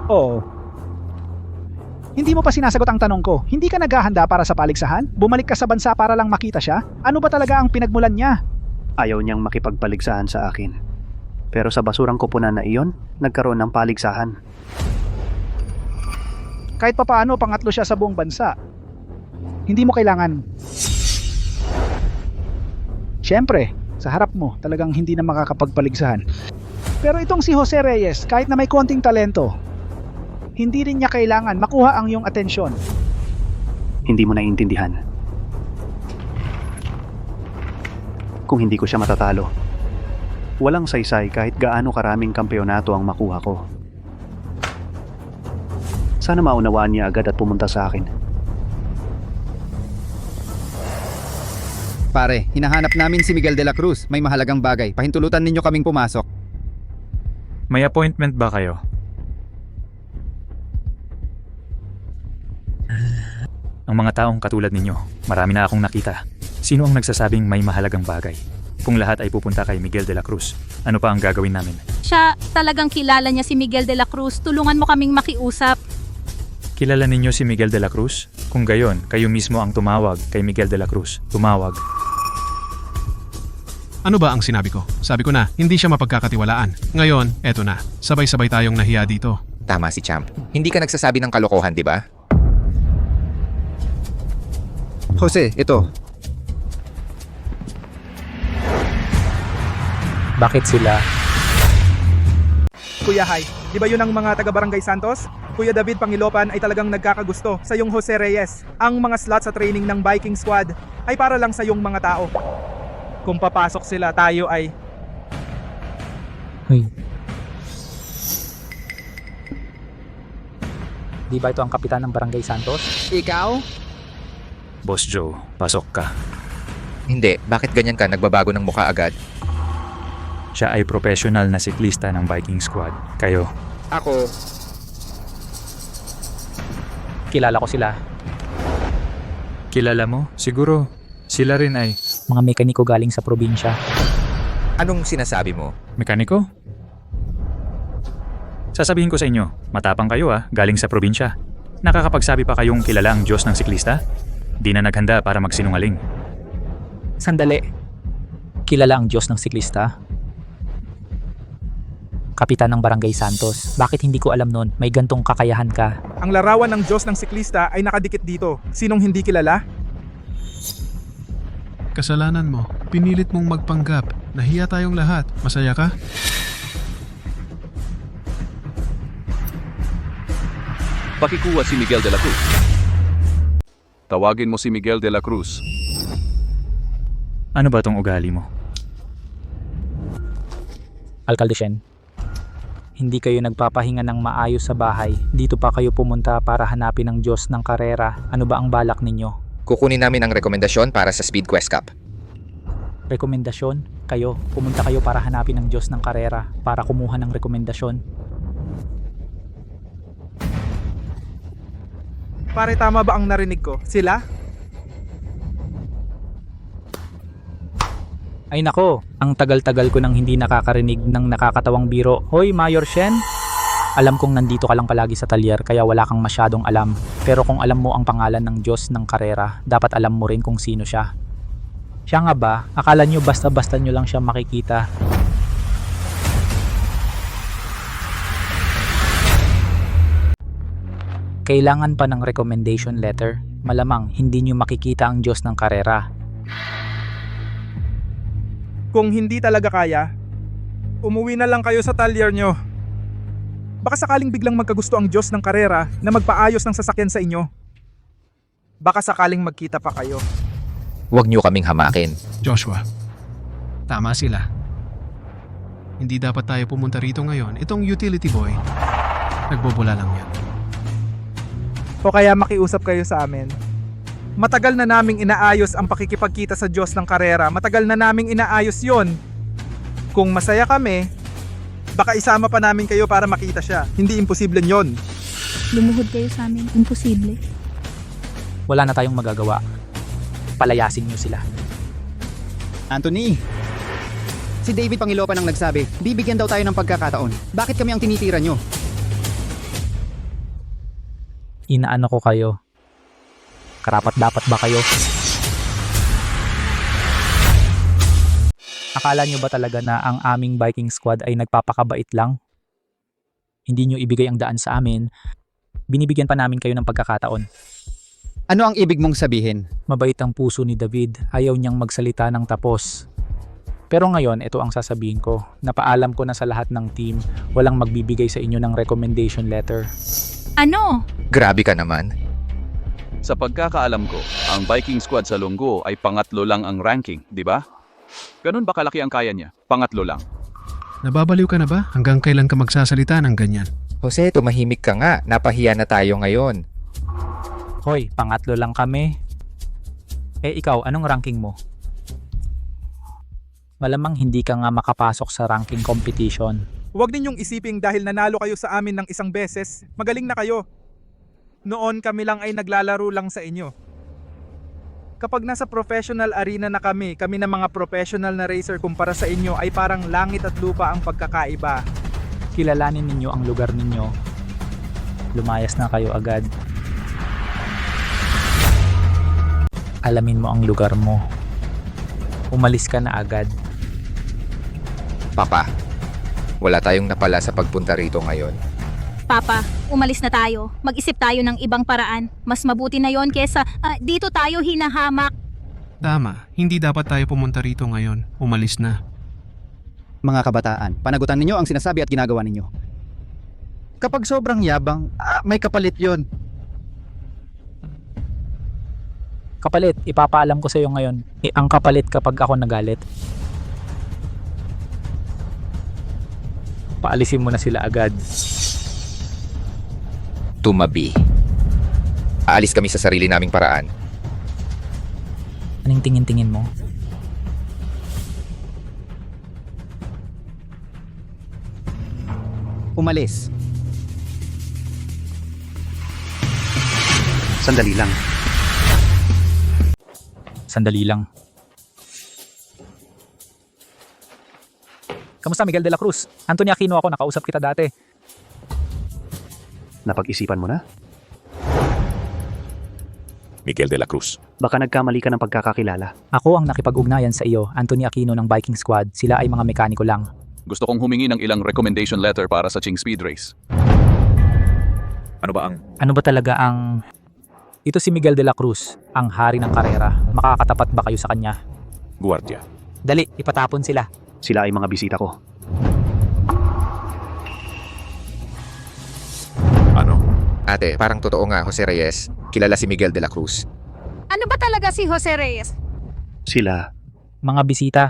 Oo. Hindi mo pa sinasagot ang tanong ko. Hindi ka naghahanda para sa paligsahan? Bumalik ka sa bansa para lang makita siya? Ano ba talaga ang pinagmulan niya? Ayaw niyang makipagpaligsahan sa akin. Pero sa basurang kupunan na iyon, nagkaroon ng paligsahan. Kahit papaano, pangatlo siya sa buong bansa. Hindi mo kailangan. Siyempre, sa harap mo, talagang hindi na makakapagpaligsahan. Pero itong si Jose Reyes, kahit na may konting talento, hindi rin niya kailangan makuha ang iyong atensyon. Hindi mo naiintindihan. Kung hindi ko siya matatalo, walang saysay kahit gaano karaming kampeonato ang makuha ko. Sana maunawaan niya agad at pumunta sa akin. Pare, hinahanap namin si Miguel de la Cruz. May mahalagang bagay. Pahintulutan ninyo kaming pumasok. May appointment ba kayo? Ang mga taong katulad ninyo, marami na akong nakita. Sino ang nagsasabing may mahalagang bagay? Kung lahat ay pupunta kay Miguel de la Cruz, ano pa ang gagawin namin? Siya, talagang kilala niya si Miguel de la Cruz. Tulungan mo kaming makiusap. Kilala ninyo si Miguel de la Cruz? Kung gayon, kayo mismo ang tumawag kay Miguel de la Cruz. Tumawag. Ano ba ang sinabi ko? Sabi ko na, hindi siya mapagkakatiwalaan. Ngayon, eto na. Sabay-sabay tayong nahiya dito. Tama si Champ. Hindi ka nagsasabi ng kalokohan, di ba? Jose, ito. Bakit sila? Kuya Hai, di ba yun ang mga taga Barangay Santos? Kuya David Pangilopan ay talagang nagkakagusto sa yung Jose Reyes. Ang mga slot sa training ng Viking Squad ay para lang sa yung mga tao. Kung papasok sila, tayo ay... Hoy. Di ba ito ang kapitan ng Barangay Santos? Ikaw? Boss Joe, pasok ka. Hindi. Bakit ganyan ka? Nagbabago ng mukha agad? Siya ay professional na siklista ng Viking Squad. Kayo? Ako. Kilala ko sila. Kilala mo? Siguro, sila rin ay... Mga mekaniko galing sa probinsya. Anong sinasabi mo? Mekaniko? Sasabihin ko sa inyo, matapang kayo galing sa probinsya. Nakakapagsabi pa kayong kilala ang Diyos ng siklista? Di na naghanda para magsinungaling. Sandali. Kilala ang Diyos ng siklista? Kapitan ng Barangay Santos. Bakit hindi ko alam nun? May gantong kakayahan ka. Ang larawan ng Diyos ng siklista ay nakadikit dito. Sinong hindi kilala? Kasalanan mo. Pinilit mong magpanggap. Nahiya tayong lahat. Masaya ka? Pakikuha si Miguel de la Cruz. Tawagin mo si Miguel de la Cruz. Ano ba tong ugali mo? Alkalde Shen, hindi kayo nagpapahinga ng maayos sa bahay. Dito pa kayo pumunta para hanapin ang Diyos ng karera. Ano ba ang balak ninyo? Kukunin namin ang rekomendasyon para sa Speed Quest Cup. Rekomendasyon? Kayo, pumunta kayo para hanapin ang Diyos ng karera, para kumuha ng rekomendasyon. Pare, tama ba ang narinig ko? Sila? Ay nako, ang tagal-tagal ko nang hindi nakakarinig ng nakakatawang biro. Hoy, Mayor Shen! Alam kong nandito ka lang palagi sa talyer kaya wala kang masyadong alam. Pero kung alam mo ang pangalan ng Diyos ng karera, dapat alam mo rin kung sino siya. Siya nga ba? Akala nyo basta-basta nyo lang siya makikita. Kailangan pa ng recommendation letter. Malamang hindi nyo makikita ang Diyos ng karera. Kung hindi talaga kaya, umuwi na lang kayo sa talyer nyo. Baka sakaling biglang magkagusto ang Diyos ng karera na magpaayos ng sasakyan sa inyo. Baka sakaling magkita pa kayo. Huwag nyo kaming hamakin. Joshua, tama sila. Hindi dapat tayo pumunta rito ngayon. Itong utility boy, nagbubula lang yan. O kaya makiusap kayo sa amin. Matagal na naming inaayos ang pakikipagkita sa Diyos ng karera. Matagal na naming inaayos yon. Kung masaya kami, baka isama pa namin kayo para makita siya. Hindi imposible yon. Lumuhod kayo sa amin. Imposible. Wala na tayong magagawa. Palayasin nyo sila. Anthony, si David Pangilopan ang nagsabi, bibigyan daw tayo ng pagkakataon. Bakit kami ang tinitira nyo? Inaano ko kayo? Karapat-dapat ba kayo? Akala nyo ba talaga na ang aming biking squad ay nagpapakabait lang? Hindi nyo ibigay ang daan sa amin, binibigyan pa namin kayo ng pagkakataon. Ano ang ibig mong sabihin? Mabait ang puso ni David, ayaw niyang magsalita ng tapos. Pero ngayon, ito ang sasabihin ko. Napaalam ko na sa lahat ng team, walang magbibigay sa inyo ng recommendation letter. Ano? Grabe ka naman. Sa pagkakaalam ko, ang Viking squad sa Lunggo ay pangatlo lang ang ranking, di ba? Ganun ba kalaki ang kaya niya? Pangatlo lang. Nababaliw ka na ba? Hanggang kailan ka magsasalita ng ganyan? Jose, tumahimik ka nga. Napahiya na tayo ngayon. Hoy, pangatlo lang kami. Eh ikaw, anong ranking mo? Malamang hindi ka nga makapasok sa ranking competition. Huwag ninyong isiping dahil nanalo kayo sa amin ng isang beses, magaling na kayo. Noon kami lang ay naglalaro lang sa inyo. Kapag nasa professional arena na kami na mga professional na racer kumpara sa inyo ay parang langit at lupa ang pagkakaiba. Kilalanin ninyo ang lugar ninyo. Lumayas na kayo agad. Alamin mo ang lugar mo. Umalis ka na agad. Papa, wala tayong napala sa pagpunta rito ngayon. Papa, umalis na tayo. Mag-isip tayo ng ibang paraan. Mas mabuti na yon kesa dito tayo hinahamak. Tama, hindi dapat tayo pumunta rito ngayon. Umalis na. Mga kabataan, panagutan ninyo ang sinasabi at ginagawa ninyo. Kapag sobrang yabang, may kapalit yon. Kapalit, ipapaalam ko sa iyo ngayon. Ang kapalit kapag ako nagalit. Paalisin mo na sila agad. Tumabi. Aalis kami sa sarili naming paraan. Anong tingin-tingin mo? Umalis. Sandali lang. Sandali lang. Kamusta Miguel de la Cruz? Anthony Aquino ako, nakausap kita dati. Napag-isipan mo na? Miguel de la Cruz. Baka nagkamali ka ng pagkakakilala. Ako ang nakipag-ugnayan sa iyo, Anthony Aquino ng Viking Squad. Sila ay mga mekaniko lang. Gusto kong humingi ng ilang recommendation letter para sa Ching Speed Race. Ano ba ang... Ano ba talaga ang... Ito si Miguel de la Cruz, ang hari ng karera. Makakatapat ba kayo sa kanya? Guardia. Dali, ipatapon sila. Sila ay mga bisita ko. Ano? Ate, parang totoo nga, Jose Reyes. Kilala si Miguel de la Cruz. Ano ba talaga si Jose Reyes? Sila, Mga bisita,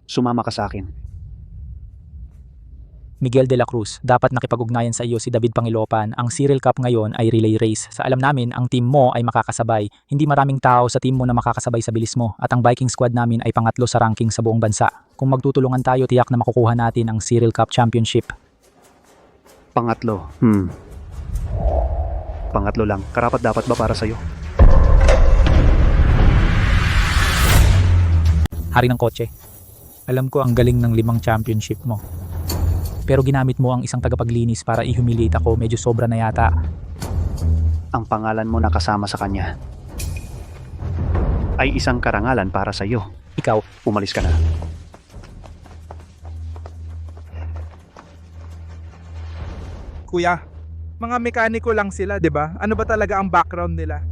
sumama ka sa akin. Miguel de la Cruz, dapat nakipag-ugnayan sa iyo si David Pangilopan. Ang Cyril Cup ngayon ay relay race. Sa alam namin, ang team mo ay makakasabay. Hindi maraming tao sa team mo na makakasabay sa bilis mo. At ang Viking squad namin ay pangatlo sa ranking sa buong bansa. Kung magtutulungan tayo, tiyak na makukuha natin ang Cyril Cup Championship. Pangatlo. Pangatlo lang. Karapat dapat ba para sa'yo? Hari ng kotse. Alam ko ang galing ng 5 championship mo. Pero ginamit mo ang isang tagapaglinis para i-humiliate ako. Medyo sobra na yata. Ang pangalan mo nakasama sa kanya ay isang karangalan para sa iyo. Ikaw, umalis ka na. Kuya, Mga mekaniko lang sila, 'di ba? Ano ba talaga ang background nila?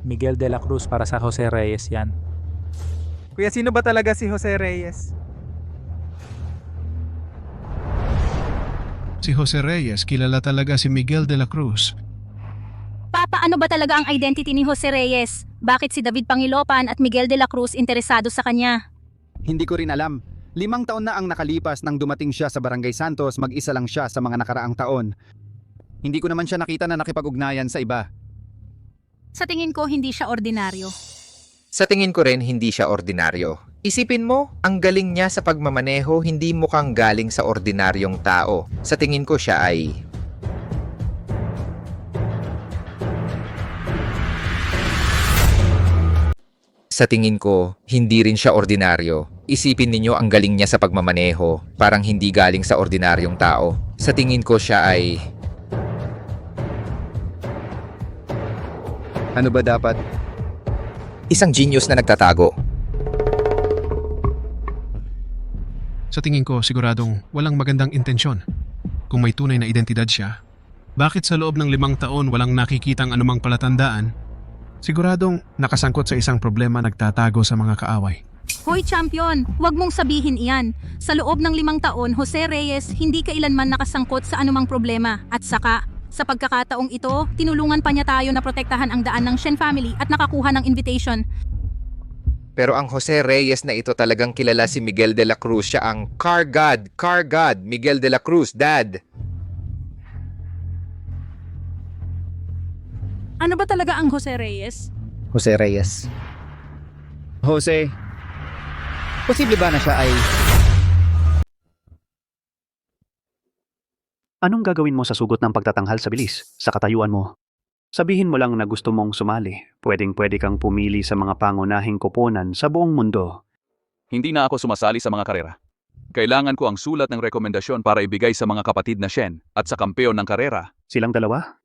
Miguel de la Cruz para sa Jose Reyes yan. Kuya, sino ba talaga si Jose Reyes? Si Jose Reyes, kilala talaga si Miguel de la Cruz. Papaano ba talaga ang identity ni Jose Reyes? Bakit si David Pangilopan at Miguel de la Cruz interesado sa kanya? Hindi ko rin alam. 5 taon na ang nakalipas nang dumating siya sa Barangay Santos, mag-isa lang siya sa mga nakaraang taon. Hindi ko naman siya nakita na nakipag-ugnayan sa iba. Sa tingin ko, hindi siya ordinaryo. Sa tingin ko rin, hindi siya ordinaryo. Isipin mo, ang galing niya sa pagmamaneho hindi mukhang galing sa ordinaryong tao. Sa tingin ko siya ay... Sa tingin ko, hindi rin siya ordinaryo. Isipin ninyo ang galing niya sa pagmamaneho, parang hindi galing sa ordinaryong tao. Sa tingin ko siya ay... Ano ba dapat? Isang genius na nagtatago. Sa tingin ko, siguradong walang magandang intensyon. Kung may tunay na identidad siya, bakit sa loob ng 5 taon walang nakikitang anumang palatandaan? Siguradong nakasangkot sa isang problema nagtatago sa mga kaaway. Hoy champion, huwag mong sabihin iyan. Sa loob ng 5 taon, Jose Reyes hindi kailanman nakasangkot sa anumang problema. At saka, sa pagkakataong ito, tinulungan pa niya tayo na protektahan ang daan ng Shen family at nakakuha ng invitation. Pero ang Jose Reyes na ito talagang kilala si Miguel de la Cruz. Siya ang car god, Miguel de la Cruz, dad. Ano ba talaga ang Jose Reyes? Jose Reyes. Jose, posible ba na siya ay... Anong gagawin mo sa sugot ng pagtatanghal sa bilis, sa katayuan mo? Sabihin mo lang na gusto mong sumali. Pwedeng-pwede kang pumili sa mga pangunahing koponan sa buong mundo. Hindi na ako sumasali sa mga karera. Kailangan ko ang sulat ng rekomendasyon para ibigay sa mga kapatid na Shen at sa kampeon ng karera. Silang dalawa?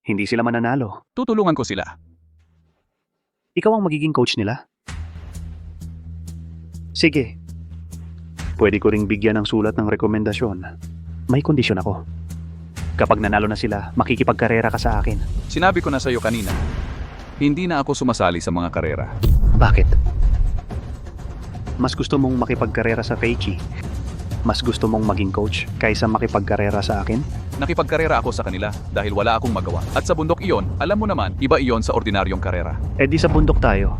Hindi sila mananalo. Tutulungan ko sila. Ikaw ang magiging coach nila? Sige. Pwede ko ring bigyan ng sulat ng rekomendasyon. May kondisyon ako. Kapag nanalo na sila, makikipagkarera ka sa akin. Sinabi ko na sa iyo kanina, hindi na ako sumasali sa mga karera. Bakit? Mas gusto mong makipagkarera sa Feichi? Mas gusto mong maging coach kaysa makipagkarera sa akin? Nakipagkarera ako sa kanila dahil wala akong magawa. At sa bundok iyon, alam mo naman, iba iyon sa ordinaryong karera. Eh di sa bundok tayo.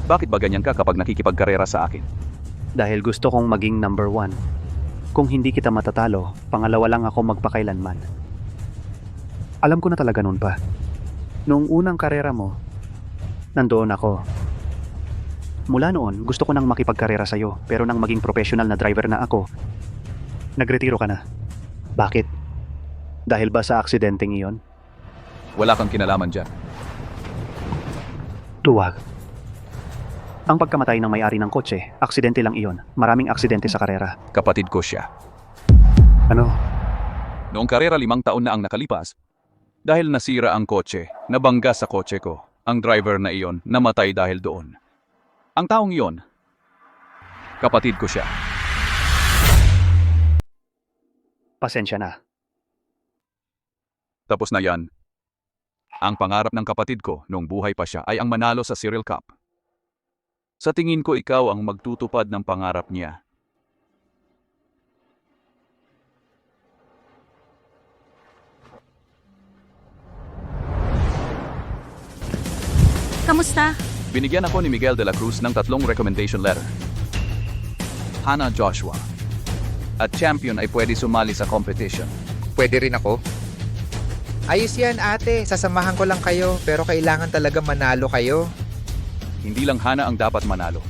Bakit ba ganyan ka kapag nakikipagkarera sa akin? Dahil gusto kong maging number 1. Kung hindi kita matatalo, pangalawa lang ako magpakailanman. Alam ko na talaga noon pa. Noong unang karera mo, nandoon ako. Mula noon, gusto ko nang makipagkarera sa'yo, pero nang maging professional na driver na ako, nagretiro ka na. Bakit? Dahil ba sa aksidenteng iyon? Wala kang kinalaman dyan. Duwag. Ang pagkamatay ng may-ari ng kotse, aksidente lang iyon. Maraming aksidente sa karera. Kapatid ko siya. Ano? Noong karera 5 taon na ang nakalipas, dahil nasira ang kotse, nabangga sa kotse ko. Ang driver na iyon namatay dahil doon. Ang taong iyon, kapatid ko siya. Pasensya na. Tapos na yan. Ang pangarap ng kapatid ko noong buhay pa siya ay ang manalo sa Cyril Cup. Sa tingin ko ikaw ang magtutupad ng pangarap niya. Kamusta? Binigyan ako ni Miguel de la Cruz ng 3 recommendation letter. Hannah Joshua. At champion ay pwede sumali sa competition. Pwede rin ako. Ayos yan ate, sasamahan ko lang kayo pero kailangan talaga manalo kayo. Hindi lang Hannah ang dapat manalo.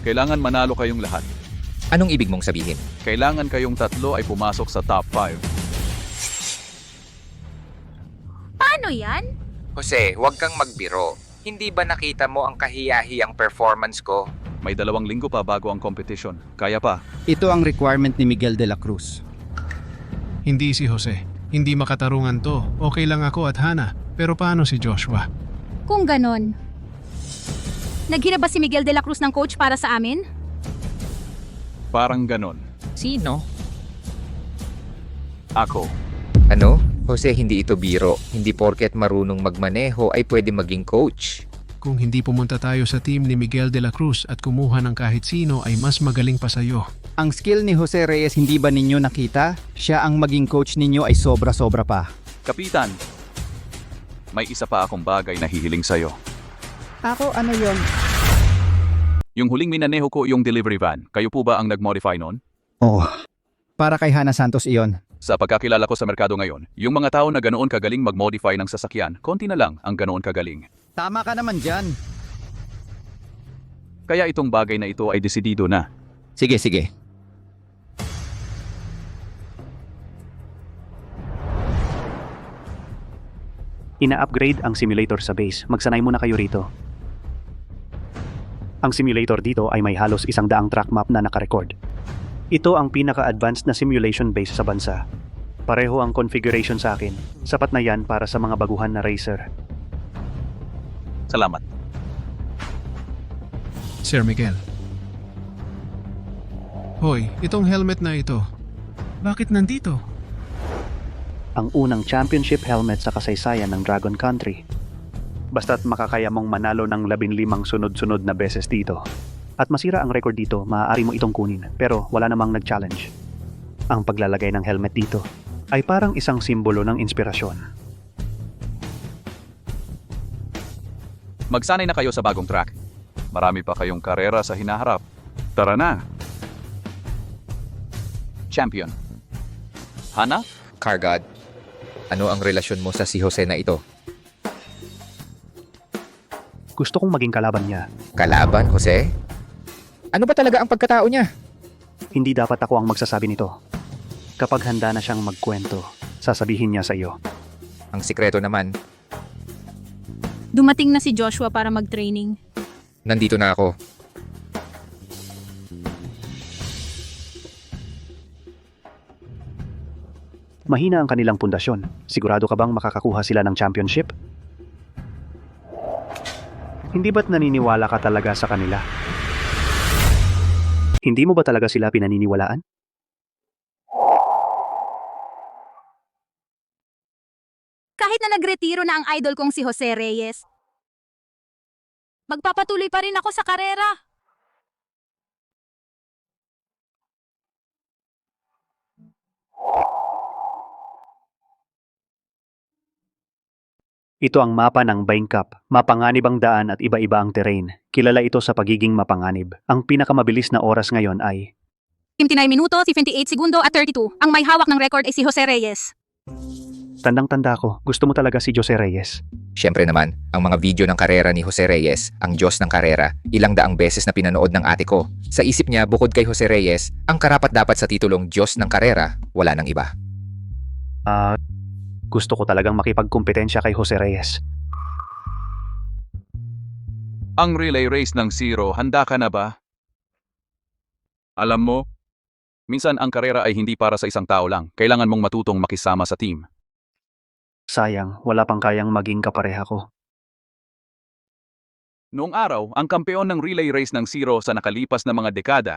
Kailangan manalo kayong lahat. Anong ibig mong sabihin? Kailangan kayong 3 ay pumasok sa top 5. Paano yan? Jose, huwag kang magbiro. Hindi ba nakita mo ang kahiyahiyang performance ko? May 2 linggo pa bago ang competition. Kaya pa. Ito ang requirement ni Miguel de la Cruz. Hindi si Jose. Hindi makatarungan to. Okay lang ako at Hannah. Pero paano si Joshua? Kung ganon. Naghirap ba si Miguel de la Cruz ng coach para sa amin? Parang ganon. Sino? Ako. Ano? Jose, hindi ito biro. Hindi porket marunong magmaneho ay pwede maging coach. Kung hindi pumunta tayo sa team ni Miguel de la Cruz at kumuha ng kahit sino ay mas magaling pa sa'yo. Ang skill ni Jose Reyes hindi ba ninyo nakita? Siya ang maging coach ninyo ay sobra-sobra pa. Kapitan, may isa pa akong bagay na hihiling sa'yo. Ako, ano yon? Yung huling minaneho ko yung delivery van, kayo po ba ang nag-modify nun? Oh, para kay Hana Santos iyon. Sa pagkakilala ko sa merkado ngayon, yung mga tao na ganoon kagaling mag-modify ng sasakyan, konti na lang ang ganoon kagaling. Tama ka naman dyan. Kaya itong bagay na ito ay desidido na. Sige, sige. Ina-upgrade ang simulator sa base. Magsanay muna kayo rito. Ang simulator dito ay may halos 100 track map na nakarecord. Ito ang pinaka-advanced na simulation base sa bansa. Pareho ang configuration sa akin. Sapat na yan para sa mga baguhan na racer. Salamat. Sir Miguel. Hoy, itong helmet na ito. Bakit nandito? Ang unang championship helmet sa kasaysayan ng Dragon Country. Basta't makakaya mong manalo ng 15 sunod-sunod na beses dito. At masira ang record dito, maaari mo itong kunin, pero wala namang nag-challenge. Ang paglalagay ng helmet dito ay parang isang simbolo ng inspirasyon. Magsanay na kayo sa bagong track. Marami pa kayong karera sa hinaharap. Tara na! Champion. Hana? Cargod, ano ang relasyon mo sa si Jose na ito? Gusto kong maging kalaban niya. Kalaban, Jose? Ano ba talaga ang pagkatao niya? Hindi dapat ako ang magsasabi nito. Kapag handa na siyang magkwento, sasabihin niya sa iyo. Ang sikreto naman, Dumating na si Joshua para mag-training. nandito na ako. Mahina ang kanilang pundasyon. Sigurado ka bang makakakuha sila ng championship? Hindi ba't naniniwala ka talaga sa kanila? Hindi mo ba talaga sila pinaniniwalaan? Kahit na nagretiro na ang idol kong si Jose Reyes, magpapatuloy pa rin ako sa karera. Ito ang mapa ng Bain Cup. Mapanganib ang daan at iba-iba ang terrain. Kilala ito sa pagiging mapanganib. Ang pinakamabilis na oras ngayon ay 59 minuto, 58 segundo at 32. Ang may hawak ng record ay si Jose Reyes. tandang-tanda ko. Gusto mo talaga si Jose Reyes. Siyempre naman, ang mga video ng karera ni Jose Reyes, ang Diyos ng karera, ilang daang beses na pinanood ng ate ko. Sa isip niya, bukod kay Jose Reyes, ang karapat-dapat sa titulong Diyos ng karera, wala nang iba. Gusto ko talagang makipagkumpetensya kay Jose Reyes. Ang relay race ng Zero, handa ka na ba? Alam mo, minsan ang karera ay hindi para sa isang tao lang. Kailangan mong matutong makisama sa team. Sayang, wala pang kayang maging kapareha ko. Noong araw, ang kampeon ng relay race ng Zero sa nakalipas na mga dekada,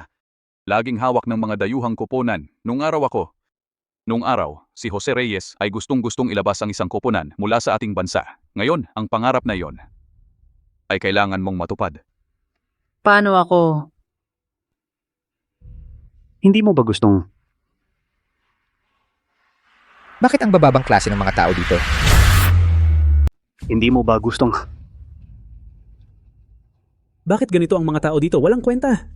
laging hawak ng mga dayuhang koponan. Noong araw, si Jose Reyes ay gustong-gustong ilabas ang isang koponan mula sa ating bansa. Ngayon, ang pangarap na iyon ay kailangan mong matupad. Paano ako? Hindi mo ba gustong... Bakit ang bababang klase ng mga tao dito? Hindi mo ba gustong... Bakit ganito ang mga tao dito? Walang kwenta.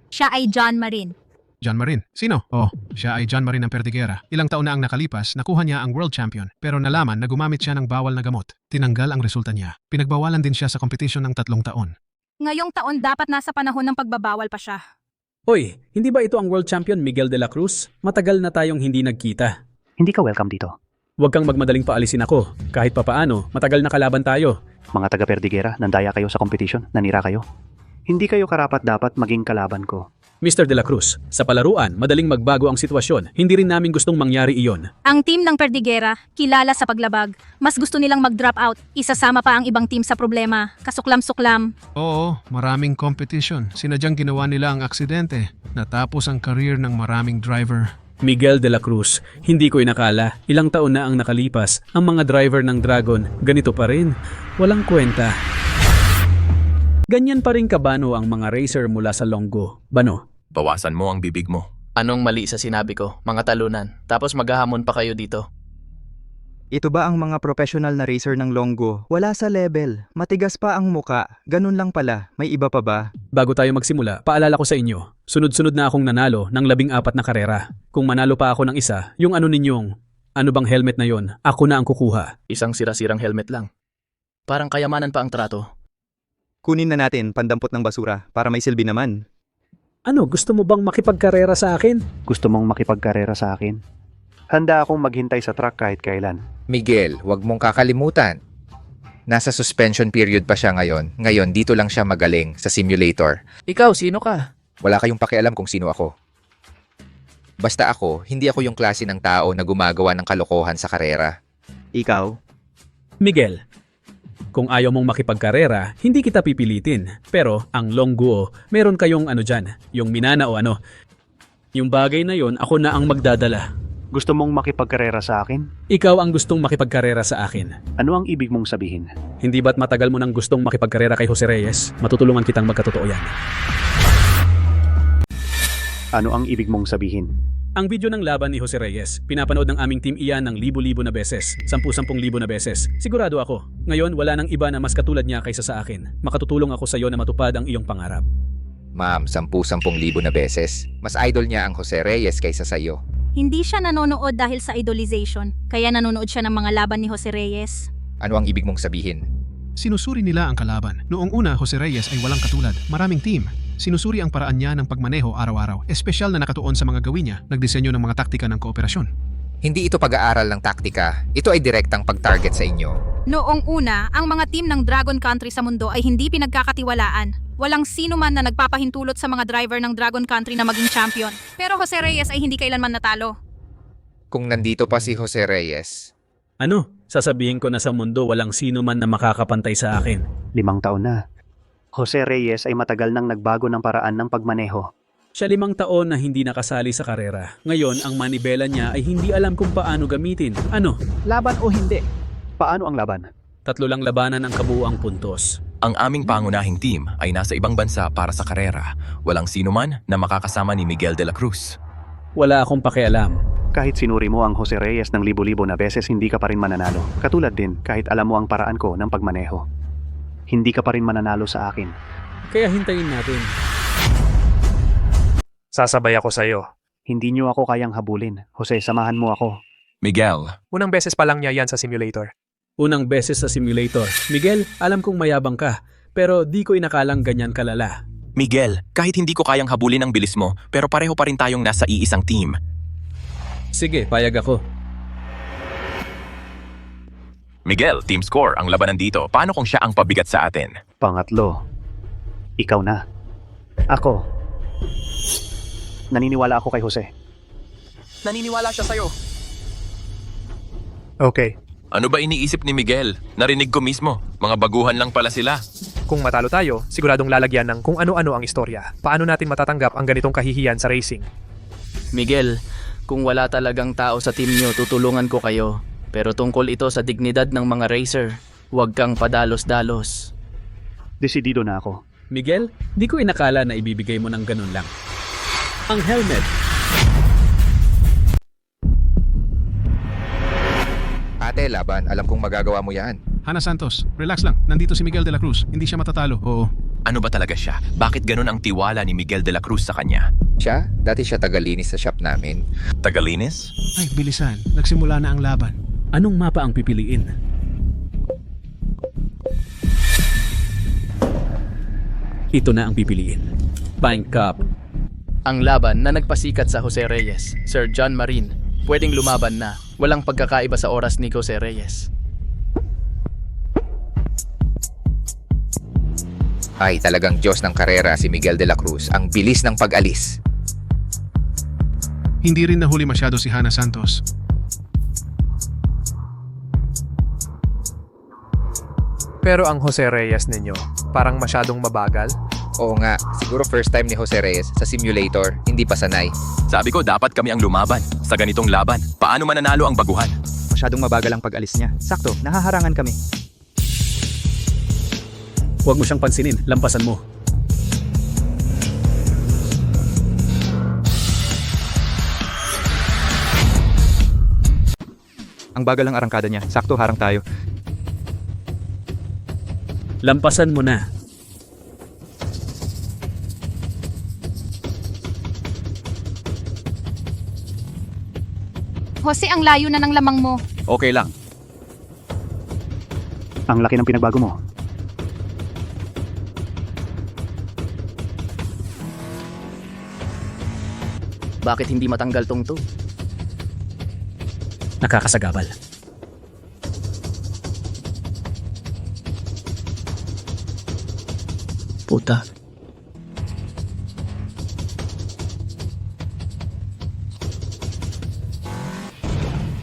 Siya ay John Marin. John Marin. Sino? Oh, siya ay John Marin ng Perdiguera. Ilang taon na ang nakalipas, nakuha niya ang world champion. Pero nalaman na gumamit siya ng bawal na gamot. Tinanggal ang resulta niya. Pinagbawalan din siya sa kompetisyon ng 3 taon. Ngayong taon dapat nasa panahon ng pagbabawal pa siya. Hoy, hindi ba ito ang world champion Miguel de la Cruz? Matagal na tayong hindi nagkita. Hindi ka welcome dito. Huwag kang magmadaling paalisin ako. Kahit papaano, matagal na kalaban tayo. Mga taga Perdiguera, nandaya kayo sa kompetisyon, nanira kayo. Hindi kayo karapat-dapat maging kalaban ko. Mr. De La Cruz, sa palaruan, madaling magbago ang sitwasyon. Hindi rin namin gustong mangyari iyon. Ang team ng Perdiguera, kilala sa paglabag, mas gusto nilang mag-drop out. Isasama pa ang ibang team sa problema. Kasuklam-suklam. Oo, maraming competition. Sinadyang ginawa nila ang aksidente. Natapos ang career ng maraming driver. Miguel De La Cruz, hindi ko inakala. Ilang taon na ang nakalipas. Ang mga driver ng Dragon, ganito pa rin. Walang kwenta. Ganyan pa rin kabano ang mga racer mula sa Longgo. Bano? Bawasan mo ang bibig mo. Anong mali sa sinabi ko? Mga talunan. Tapos maghahamon pa kayo dito. Ito ba ang mga professional na racer ng Longgo? Wala sa level. Matigas pa ang muka. Ganun lang pala. May iba pa ba? Bago tayo magsimula, paalala ko sa inyo. Sunod-sunod na akong nanalo ng 14 na karera. Kung manalo pa ako ng isa, yung ano ninyong, ano bang helmet na yon, ako na ang kukuha. Isang sira-sirang helmet lang. Parang kayamanan pa ang trato. Kunin na natin pandampot ng basura para may silbi naman. Ano, gusto mo bang makipagkarera sa akin? Gusto mong makipagkarera sa akin? Handa akong maghintay sa truck kahit kailan. Miguel, huwag mong kakalimutan. Nasa suspension period pa siya ngayon. Ngayon, dito lang siya magaling sa simulator. Ikaw, sino ka? Wala kayong pakialam kung sino ako. Basta ako, hindi ako yung klase ng tao na gumagawa ng kalokohan sa karera. Ikaw? Miguel, kung ayaw mong makipagkarera, hindi kita pipilitin. Pero ang Longguo, meron kayong ano dyan, yung Minana o ano. Yung bagay na yon, ako na ang magdadala. Gusto mong makipagkarera sa akin? Ikaw ang gustong makipagkarera sa akin. Ano ang ibig mong sabihin? Hindi ba't matagal mo nang gustong makipagkarera kay Jose Reyes? Matutulungan kitang magkatotoo yan. Ano ang ibig mong sabihin? Ang video ng laban ni Jose Reyes, pinapanood ng aming team iyan ng libo-libo na beses, 10,000 na beses. Sigurado ako, ngayon wala nang iba na mas katulad niya kaysa sa akin. Makatutulong ako sa iyo na matupad ang iyong pangarap. Ma'am, 10,000 na beses. Mas idol niya ang Jose Reyes kaysa sa iyo. Hindi siya nanonood dahil sa idolization, kaya nanonood siya ng mga laban ni Jose Reyes. Ano ang ibig mong sabihin? Sinusuri nila ang kalaban. Noong una, Jose Reyes ay walang katulad. Maraming team. Sinusuri ang paraan niya ng pagmaneho araw-araw. Espesyal na nakatuon sa mga gawin niya. Nagdisenyo ng mga taktika ng kooperasyon. Hindi ito pag-aaral ng taktika. Ito ay direktang pag-target sa inyo. Noong una, ang mga team ng Dragon Country sa mundo ay hindi pinagkakatiwalaan. Walang sino man na nagpapahintulot sa mga driver ng Dragon Country na maging champion. Pero Jose Reyes ay hindi kailanman natalo. Kung nandito pa si Jose Reyes. Ano? Sasabihin ko na sa mundo walang sino man na makakapantay sa akin. 5 taon na. Jose Reyes ay matagal nang nagbago ng paraan ng pagmaneho. Siya 5 taon na hindi nakasali sa karera. Ngayon, ang manibela niya ay hindi alam kung paano gamitin. Ano? Laban o hindi? Paano ang laban? 3 lang labanan ang kabuuang puntos. Ang aming pangunahing team ay nasa ibang bansa para sa karera. Walang sino man na makakasama ni Miguel De La Cruz. Wala akong pakialam. Kahit sinuri mo ang Jose Reyes ng libo-libo na beses, hindi ka pa rin mananalo. Katulad din, kahit alam mo ang paraan ko ng pagmaneho. Hindi ka pa rin mananalo sa akin. Kaya hintayin natin. Sasabay ako sa iyo. Hindi niyo ako kayang habulin. Jose, samahan mo ako. Miguel. Unang beses pa lang niya yan sa simulator. Unang beses sa simulator. Miguel, alam kong mayabang ka, pero di ko inakalang ganyan kalala. Miguel, kahit hindi ko kayang habulin ang bilis mo, pero pareho pa rin tayong nasa iisang team. Sige, payag ako. Miguel, team score ang labanan dito. Paano kung siya ang pabigat sa atin? Pangatlo, ikaw na. Ako. Naniniwala ako kay Jose. Naniniwala siya sa'yo. Okay. Ano ba iniisip ni Miguel? Narinig ko mismo. Mga baguhan lang pala sila. Kung matalo tayo, siguradong lalagyan ng kung ano-ano ang istorya. Paano natin matatanggap ang ganitong kahihiyan sa racing? Miguel, kung wala talagang tao sa team nyo, tutulungan ko kayo. Pero tungkol ito sa dignidad ng mga racer, huwag kang padalos-dalos. Desidido na ako. Miguel, di ko inakala na ibibigay mo ng ganun lang. Ang helmet. Ate, laban. Alam kong magagawa mo yan. Hana Santos, relax lang. Nandito si Miguel De La Cruz. Hindi siya matatalo. Oo. Ano ba talaga siya? Bakit ganun ang tiwala ni Miguel De La Cruz sa kanya? Siya? Dati siya tagalinis sa shop namin. Tagalinis? Ay, bilisan. Nagsimula na ang laban. Anong mapa ang pipiliin? Ito na ang pipiliin. Pine Cup. Ang laban na nagpasikat sa Jose Reyes, Sir John Marin, pwedeng lumaban na. Walang pagkakaiba sa oras ni Jose Reyes. Ay, talagang Diyos ng karera si Miguel de la Cruz. Ang bilis ng pag-alis. Hindi rin nahuli masyado si Hana Santos. Pero ang Jose Reyes ninyo, parang masyadong mabagal. Oo nga, siguro first time ni Jose Reyes sa simulator, hindi pa sanay. Sabi ko dapat kami ang lumaban sa ganitong laban. Paano mananalo ang baguhan? Masyadong mabagal ang pag-alis niya. Sakto, nahaharangan kami. Huwag mo siyang pansinin, lampasan mo. Ang bagal ang arangkada niya. Sakto, harang tayo. Lampasan mo na. Jose, ang layo na ng lamang mo. Okay lang. Ang laki ng pinagbago mo. Bakit hindi matanggal tong to? Nakakasagabal. Puta.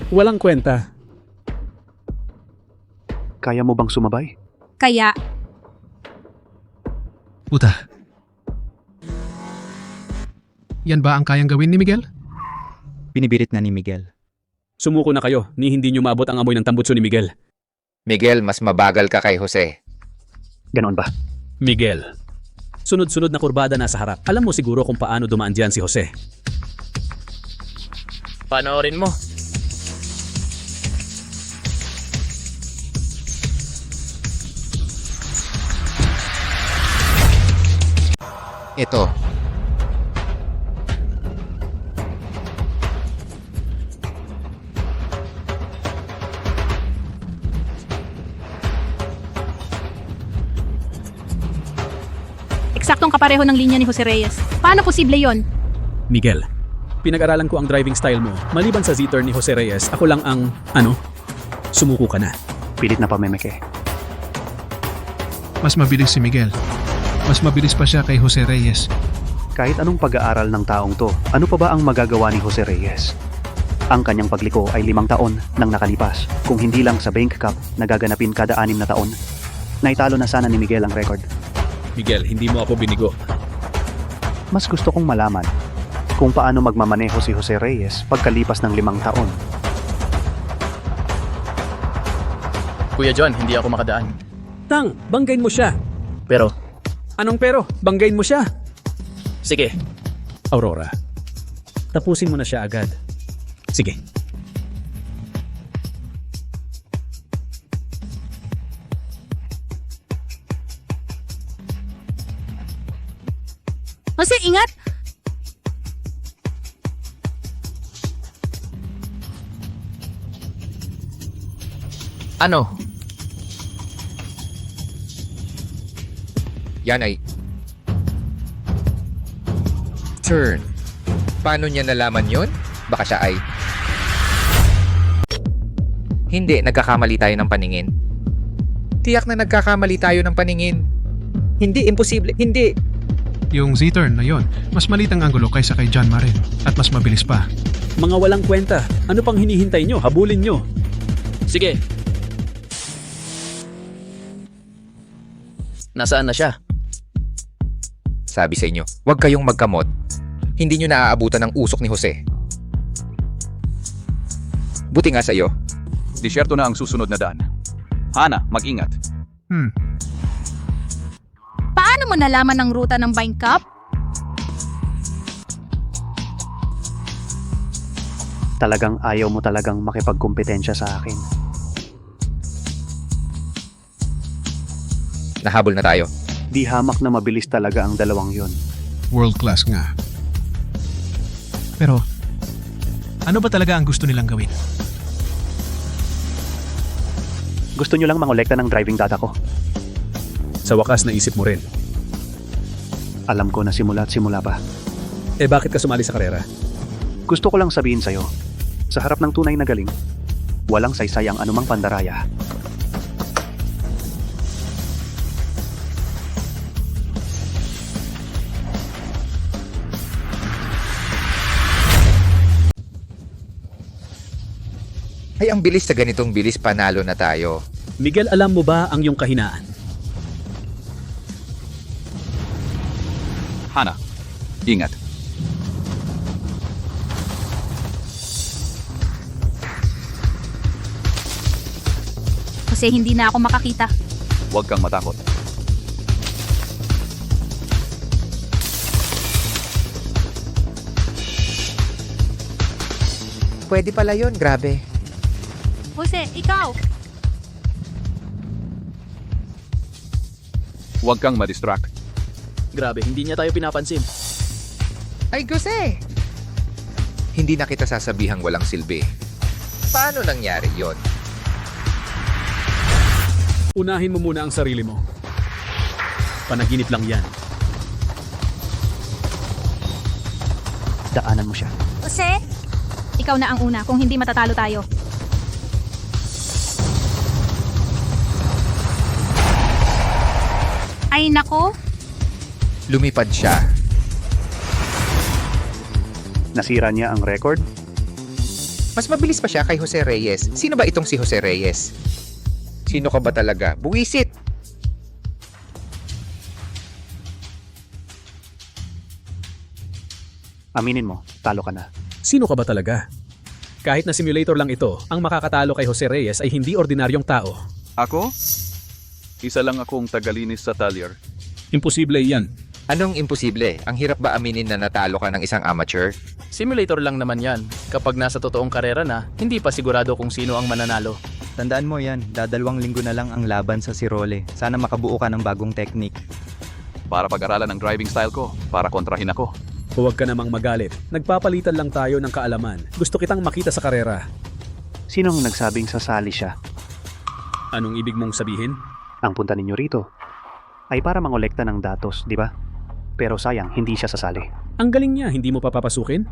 Walang kwenta. Kaya mo bang sumabay? Kaya, Puta. Yan ba ang kayang gawin ni Miguel? Binibirit na ni Miguel. Sumuko na kayo, ni hindi nyo maabot ang amoy ng tambutso ni Miguel. Miguel, mas mabagal ka kay Jose. Ganoon ba? Miguel. Sunod-sunod na kurbada nasa harap. Alam mo siguro kung paano dumaan dyan si Jose. Panoorin mo. Ito. eksaktong kapareho ng linya ni Jose Reyes. Paano posible yon? Miguel, pinag-aralan ko ang driving style mo. Maliban sa Z-turn ni Jose Reyes, ako lang ang, sumuko ka na. Pilit na pamemeke. Mas mabilis si Miguel. Mas mabilis pa siya kay Jose Reyes. Kahit anong pag-aaral ng taong to, ano pa ba ang magagawa ni Jose Reyes? Ang kanyang pagliko ay 5 taon nang nakalipas. Kung hindi lang sa Bank Cup na gaganapin kada 6 na taon, naitalo na sana ni Miguel ang record. Miguel, hindi mo ako binigo. Mas gusto kong malaman kung paano magmamaneho si Jose Reyes pagkalipas ng 5 taon. Kuya John, hindi ako makadaan. Tang, banggain mo siya. Pero, Anong pero? Banggain mo siya. sige. Aurora, tapusin mo na siya agad. Sige. Jose, ingat! Ano? Yan ay turn. Paano niya nalaman yun? Baka siya ay hindi, nagkakamali tayo ng paningin. Tiyak na nagkakamali tayo ng paningin. Hindi, imposible. Hindi. Yung Z-turn na yon, mas maliit ang anggulo kaysa kay John Marin at mas mabilis pa. Mga walang kwenta. Ano pang hinihintay nyo? Habulin nyo. Sige. Nasaan na siya? Sabi sa inyo, huwag kayong magkamot. Hindi nyo naaabutan ng usok ni Jose. Buti nga sa iyo. Disyerto na ang susunod na daan. Hana, mag-ingat. Paano mo nalaman ang ruta ng Bank Cup? Talagang ayaw mo talagang makipagkumpetensya sa akin. Nahabol na tayo. Di hamak na mabilis talaga ang dalawang yon. World class nga. Pero, ano ba talaga ang gusto nilang gawin? Gusto nyo lang mangolekta ng driving data ko. Sa wakas, naisip mo rin. Alam ko na simula't simula pa. Eh bakit ka sumali sa karera? Gusto ko lang sabihin sa'yo, sa harap ng tunay na galing, walang saysay ang anumang pandaraya. Ay, ang bilis sa ganitong bilis, panalo na tayo. Miguel, alam mo ba ang iyong kahinaan? Hana, ingat. Kasi hindi na ako makakita. Huwag kang matakot. Pwede pala yun, grabe. Jose, ikaw! Huwag kang madistract. Grabe, hindi niya tayo pinapansin. Ay, Jose! Hindi na kita sasabihang walang silbi. Paano nangyari yon? Unahin mo muna ang sarili mo. Panaginip lang yan. Daanan mo siya. Jose! Ikaw na ang una kung hindi matatalo tayo. Ay nako! Lumipad siya. Nasira niya ang record? Mas mabilis pa siya kay Jose Reyes. Sino ba itong si Jose Reyes? Sino ka ba talaga? Buwisit! Aminin mo, talo ka na. Sino ka ba talaga? Kahit na simulator lang ito, ang makakatalo kay Jose Reyes ay hindi ordinaryong tao. Ako? Isa lang akong tagalinis sa talyer. Imposible yan. Anong imposible? Ang hirap ba aminin na natalo ka ng isang amateur? Simulator lang naman yan. Kapag nasa totoong karera na, hindi pa sigurado kung sino ang mananalo. Tandaan mo yan, dadalawang linggo na lang ang laban sa Sirole. Sana makabuo ka ng bagong technique. Para pag-aralan ang driving style ko, para kontrahin ako. Huwag ka namang magalit. Nagpapalitan lang tayo ng kaalaman. Gusto kitang makita sa karera. Sinong nagsabing sasali siya? Anong ibig mong sabihin? Ang punta ninyo rito ay para mangolekta ng datos, di ba? Pero sayang, hindi siya sasali. Ang galing niya, hindi mo papapasukin?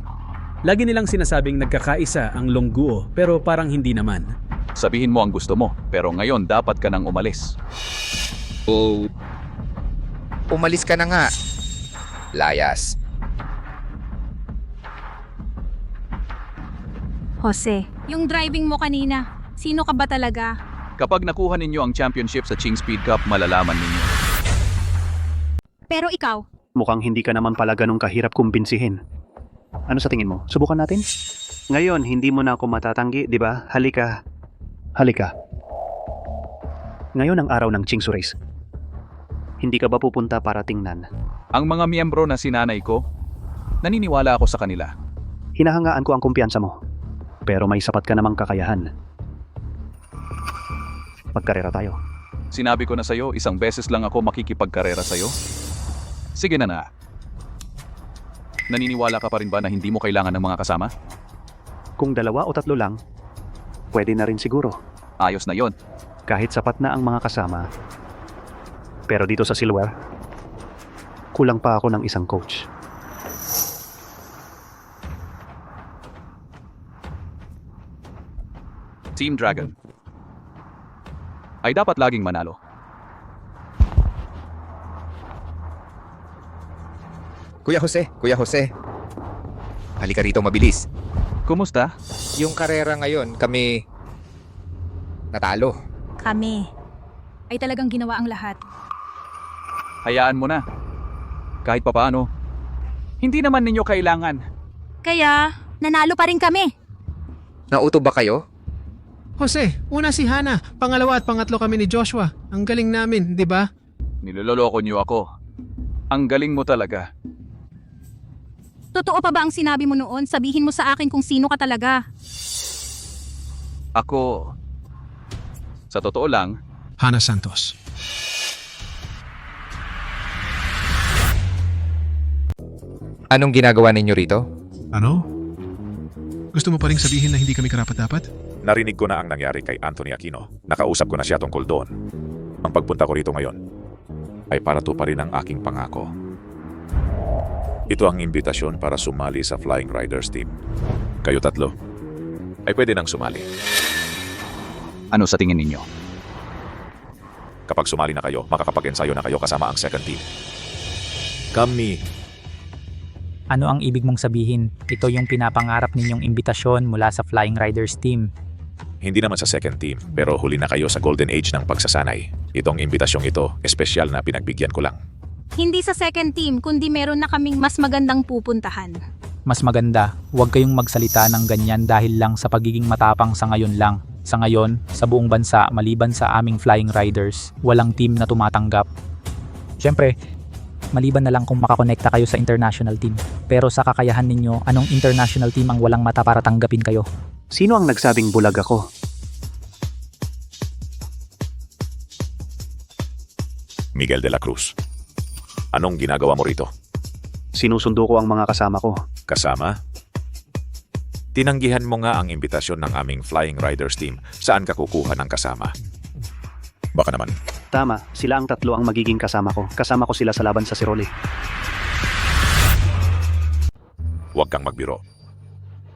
Lagi nilang sinasabing nagkakaisa ang Longguo, pero parang hindi naman. Sabihin mo ang gusto mo, pero ngayon dapat ka nang umalis. Oh. Umalis ka na nga. Layas. Jose, yung driving mo kanina, sino ka ba talaga? Kapag nakuha ninyo ang championship sa Ching Speed Cup, malalaman ninyo. Pero ikaw, Mukhang hindi ka naman pala ganun kahirap kumbinsihin. Ano sa tingin mo? Subukan natin? Ngayon, hindi mo na ako matatanggi, di ba? Halika. Halika. Ngayon ang araw ng Chingsu Race. Hindi ka ba pupunta para tingnan? Ang mga miyembro na sinanay ko, naniniwala ako sa kanila. Hinahangaan ko ang kumpiyansa mo. Pero may sapat ka namang kakayahan. Magkarera tayo. Sinabi ko na sa'yo, isang beses lang ako makikipagkarera sa'yo. Sige na na. Naniniwala ka pa rin ba na hindi mo kailangan ng mga kasama? Kung 2 o 3 lang, pwede na rin siguro. Ayos na yon. Kahit sapat na ang mga kasama. Pero dito sa Silver, kulang pa ako ng isang coach. Team Dragon ay dapat laging manalo. Kuya Jose. Halika rito mabilis. Kumusta? Yung karera ngayon, kami natalo. kami, ay talagang ginawa ang lahat. Hayaan mo na. Kahit papaano, hindi naman ninyo kailangan. Kaya, nanalo pa rin kami. Nauto ba kayo? Jose, una si Hana, pangalawa at pangatlo kami ni Joshua. Ang galing namin, di ba? Niloloko niyo ako. Ang galing mo talaga. Totoo pa ba ang sinabi mo noon? Sabihin mo sa akin kung sino ka talaga. Ako, sa totoo lang, Hana Santos. Anong ginagawa ninyo rito? Ano? Gusto mo pa rin sabihin na hindi kami karapat-dapat? Narinig ko na ang nangyari kay Anthony Aquino. Nakausap ko na siya tungkol doon. Ang pagpunta ko rito ngayon ay para tuparin ang aking pangako. Ito ang imbitasyon para sumali sa Flying Riders team. Kayo tatlo ay pwede nang sumali. Ano sa tingin ninyo? Kapag sumali na kayo, makakapag-ensayo na kayo kasama ang second team. Kami. Ano ang ibig mong sabihin? Ito yung pinapangarap ninyong imbitasyon mula sa Flying Riders team. Hindi naman sa second team, pero huli na kayo sa golden age ng pagsasanay. Itong imbitasyong ito, espesyal na pinagbigyan ko lang. Hindi sa second team, kundi meron na kaming mas magandang pupuntahan. Mas maganda, huwag kayong magsalita ng ganyan dahil lang sa pagiging matapang sa ngayon lang. Sa ngayon, sa buong bansa, maliban sa aming Flying Riders, walang team na tumatanggap. Siyempre, maliban na lang kung makakonekta kayo sa international team. Pero sa kakayahan ninyo, anong international team ang walang mata para tanggapin kayo? Sino ang nagsabing bulag ako? Miguel de la Cruz. Anong ginagawa mo rito? Sinusundo ko ang mga kasama ko. Kasama? Tinanggihan mo nga ang imbitasyon ng aming Flying Riders team. Saan ka kukuha ng kasama? Baka naman. Tama, sila ang tatlo ang magiging kasama ko. Kasama ko sila sa laban sa Siroli. Huwag kang magbiro.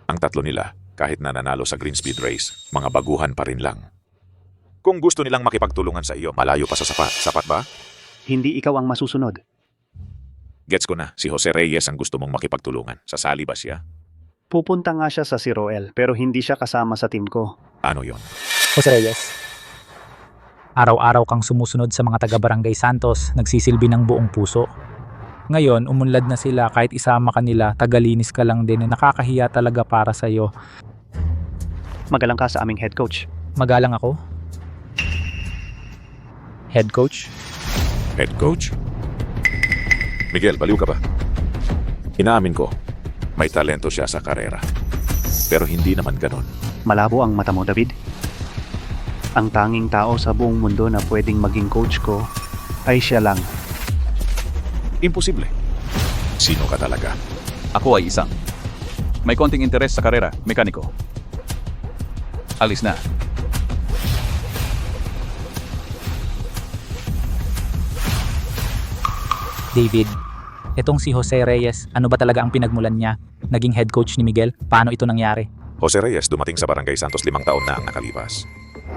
Ang tatlo nila, kahit na nanalo sa Green Speed Race, mga baguhan pa rin lang. Kung gusto nilang makipagtulungan sa iyo, malayo pa sa sapat. Sapat ba? Hindi ikaw ang masusunod. Gets ko na, si Jose Reyes ang gusto mong makipagtulungan. Sasali ba siya? Pupunta nga siya sa Siroel pero hindi siya kasama sa team ko. Ano yon? Jose Reyes, araw-araw kang sumusunod sa mga taga-Barangay Santos, nagsisilbi ng buong puso. Ngayon, umunlad na sila kahit isama ka nila, tagalinis ka lang din, nakakahiya talaga para sa'yo. Magalang ka sa aming head coach. Magalang ako? Head coach? Head coach? Miguel, baliw ka ba? Inaamin ko, may talento siya sa karera. Pero hindi naman ganon. Malabo ang mata mo, David. Ang tanging tao sa buong mundo na pwedeng maging coach ko ay siya lang. Imposible. Sino ka talaga? Ako ay isang. May konting interes sa karera, mekaniko. Alis na. David, etong si Jose Reyes, ano ba talaga ang pinagmulan niya? Naging head coach ni Miguel? Paano ito nangyari? Jose Reyes dumating sa Barangay Santos 5 taon na ang nakalipas.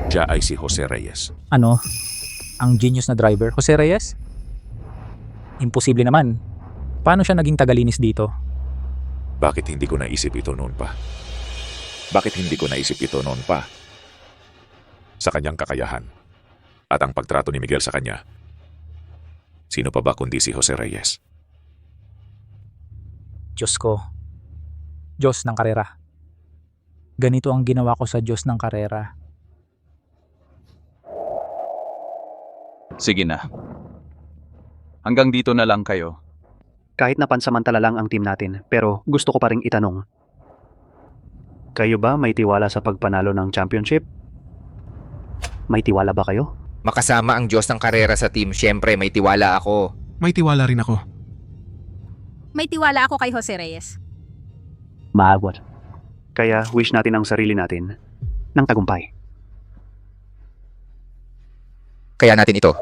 Siya ay si Jose Reyes. Ano? Ang genius na driver? Jose Reyes? Imposible naman. Paano siya naging tagalinis dito? Bakit hindi ko naisip ito noon pa? Bakit hindi ko naisip ito noon pa? Sa kanyang kakayahan at ang pagtrato ni Miguel sa kanya. Sino pa ba kundi si Jose Reyes? Diyos ko. Diyos ng karera. Ganito ang ginawa ko sa Diyos ng karera. Sige na. Hanggang dito na lang kayo. Kahit na pansamantala lang ang team natin, pero gusto ko pa ring itanong. Kayo ba may tiwala sa pagpanalo ng championship? May tiwala ba kayo? Makasama ang Diyos ng karera sa team, syempre may tiwala ako. May tiwala rin ako. May tiwala ako kay Jose Reyes. Maagwat. Kaya wish natin ang sarili natin ng tagumpay. Kaya natin ito.